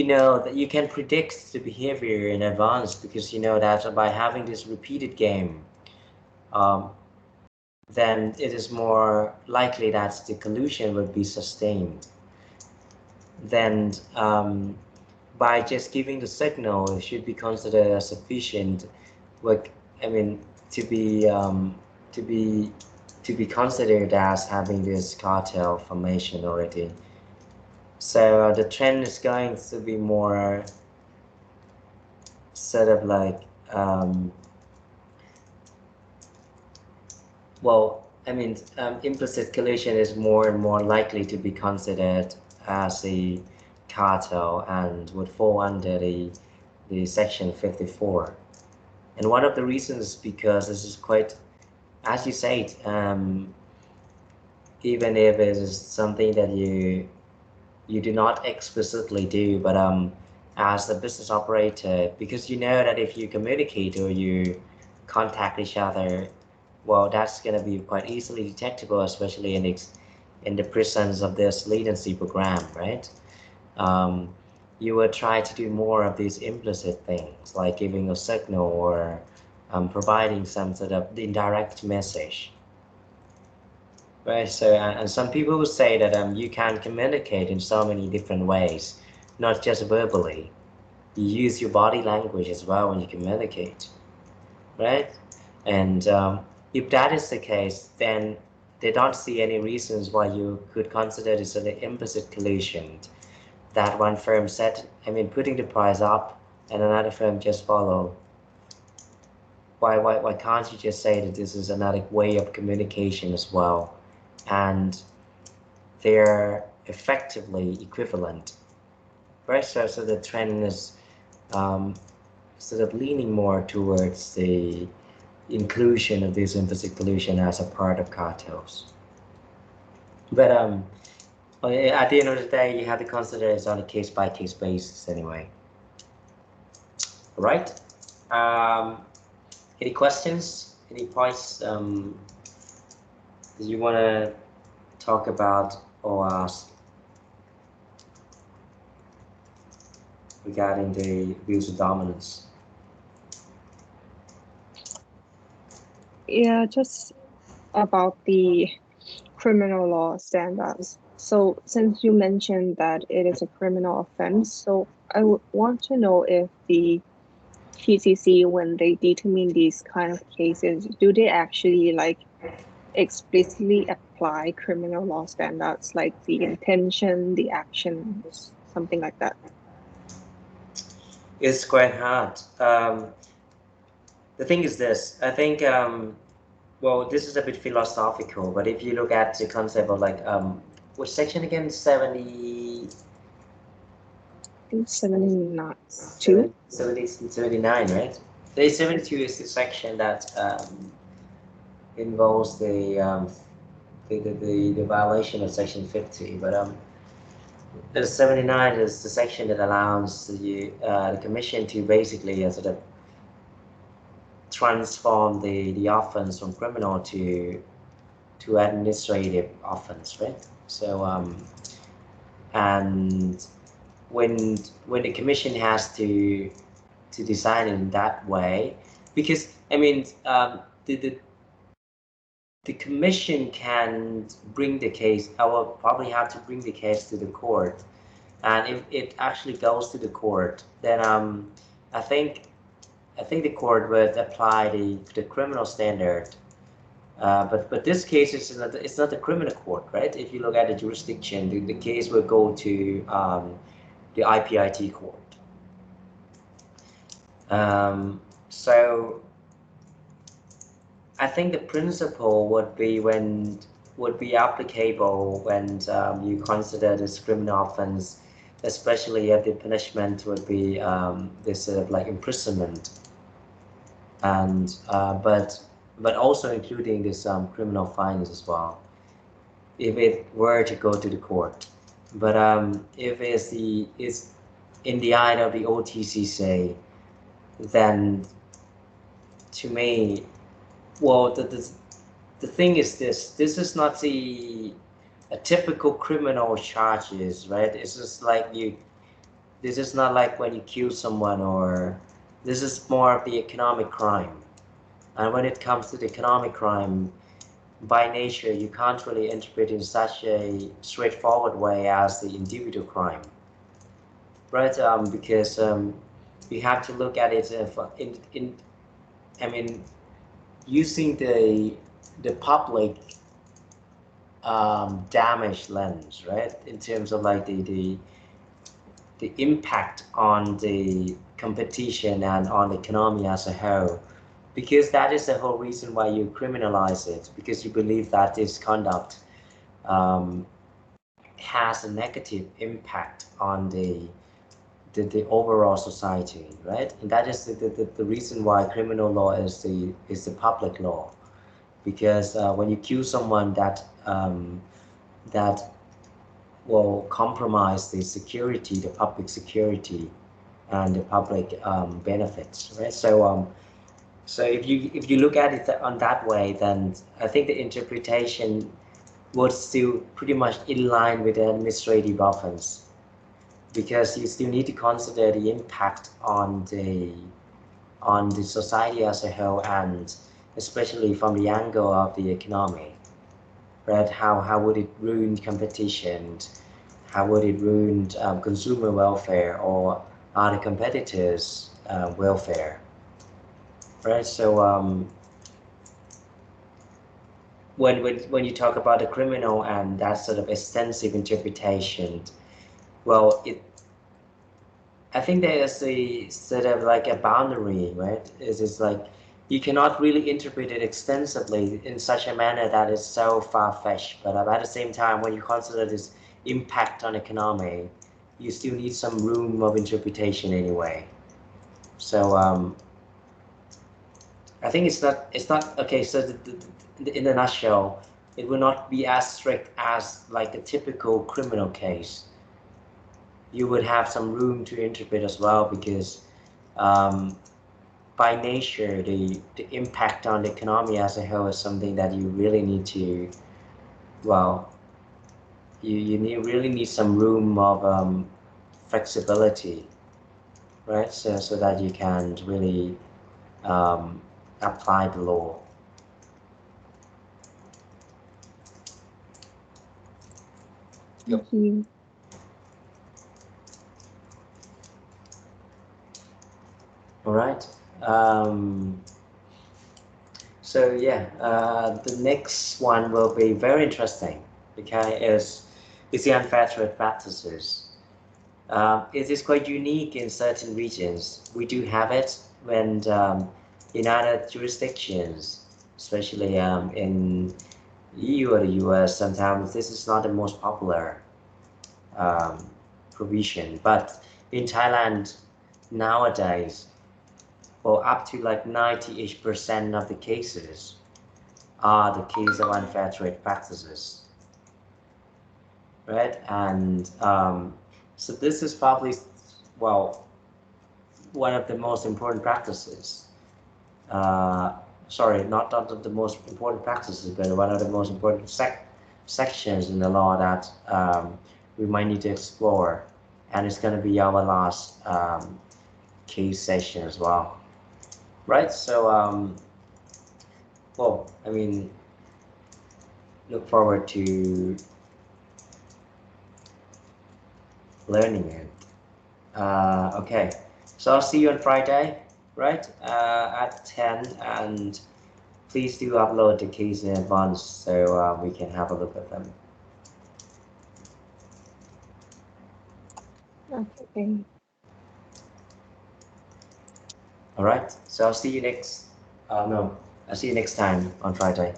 know that you can predict the behavior in advance, because you know that by having this repeated game, then it is more likely that the collusion would be sustained. Then by just giving the signal, it should be considered as sufficient, like, I mean, to be considered as having this cartel formation already. So the trend is going to be more sort of like um, well, I mean, implicit collusion is more and more likely to be considered as a cartel and would fall under the section 54. And one of the reasons is because this is quite, as you said, even if it is something that you do not explicitly do, but as a business operator, because you know that if you communicate or you contact each other, well, that's going to be quite easily detectable, especially in the presence of this latency program, right? You would try to do more of these implicit things, like giving a signal or providing some sort of indirect message. Right, so and some people will say that you can communicate in so many different ways, not just verbally. You use your body language as well when you communicate, right? And if that is the case, then they don't see any reasons why you could consider this an implicit collusion. That one firm set, I mean, putting the price up, and another firm just follow. Why can't you just say that this is another way of communication as well? And they're effectively equivalent, right? So the trend is sort of leaning more towards the inclusion of this implicit collusion as a part of cartels. But at the end of the day, you have to consider it's on a case-by-case basis anyway. All right? Any questions? Any points that you want to talk about or ask regarding the views of dominance? Yeah, just about the criminal law standards. So since you mentioned that it is a criminal offense, so I would want to know if the TCC, when they determine these kind of cases, do they actually like explicitly apply criminal law standards, like the intention, the actions, something like that? It's quite hard. The thing is this, I think, well, this is a bit philosophical, but if you look at the concept of like, which section again? 70, I think 72. 79, right? The 72 is the section that involves the violation of section 50, but the 79 is the section that allows the commission to basically sort of transform the offense from criminal to administrative offense, right? So and when the commission has to design in that way, because I mean the commission can bring the case. I will probably have to bring the case to the court, and if it actually goes to the court, then I think the court would apply the criminal standard. But this case is not, it's not a criminal court, right? If you look at the jurisdiction, the case will go to the IPIT court. So I think the principle would be applicable when you consider this criminal offense, especially if the punishment would be this sort of like imprisonment, and but also including this criminal fines as well, if it were to go to the court. But if it's in the eye of the OTCC, then to me, well, the thing is this is not a typical criminal charges, right? It's just like this is not like when you kill someone, or this is more of the economic crime. And when it comes to the economic crime, by nature, you can't really interpret in such a straightforward way as the individual crime, right? Because you have to look at it in I mean, using the public damage lens, right? In terms of like the impact on the competition and on the economy as a whole, because that is the whole reason why you criminalize it, because you believe that this conduct has a negative impact on the overall society, right? And that is the reason why criminal law is the public law, because when you kill someone that will compromise the security, the public security, and the public benefits, right? So if you look at it on that way, then I think the interpretation was still pretty much in line with the administrative offense, because you still need to consider the impact on the society as a whole, and especially from the angle of the economy, right? How would it ruin competition? How would it ruin consumer welfare or other competitors' welfare, right? So when you talk about the criminal and that sort of extensive interpretation, well, I think there is a sort of like a boundary, right? It's like you cannot really interpret it extensively in such a manner that is so far-fetched. But at the same time, when you consider this impact on economy, you still need some room of interpretation anyway. So I think it's not okay. So in a nutshell, it will not be as strict as like a typical criminal case. You would have some room to interpret as well, because by nature, the impact on the economy as a whole is something that you really need to, well, really need some room of flexibility, right? So that you can really apply the law. Thank you. All right. So yeah, the next one will be very interesting, because it's the unfair trade practices. It is quite unique in certain regions. We do have it when in other jurisdictions, especially in EU or the US, sometimes this is not the most popular provision. But in Thailand nowadays, well, up to like 98% of the cases are the case of unfair trade practices, right? And so this is probably, well, one of the most important practices. Sorry, not the most important practices, but one of the most important sections in the law that we might need to explore. And it's going to be our last case session as well, right? So, well, I mean, look forward to learning it. Okay, so I'll see you on Friday, right? At 10, and please do upload the case in advance so we can have a look at them. Okay. All right, so I'll see you next. No, I'll see you next time on Friday.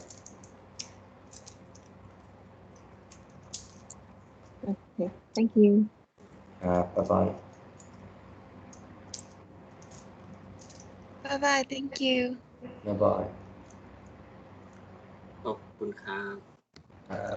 Okay. Thank you. Bye-bye. Bye-bye. Thank you. Bye-bye. ขอบคุณครับ Uh,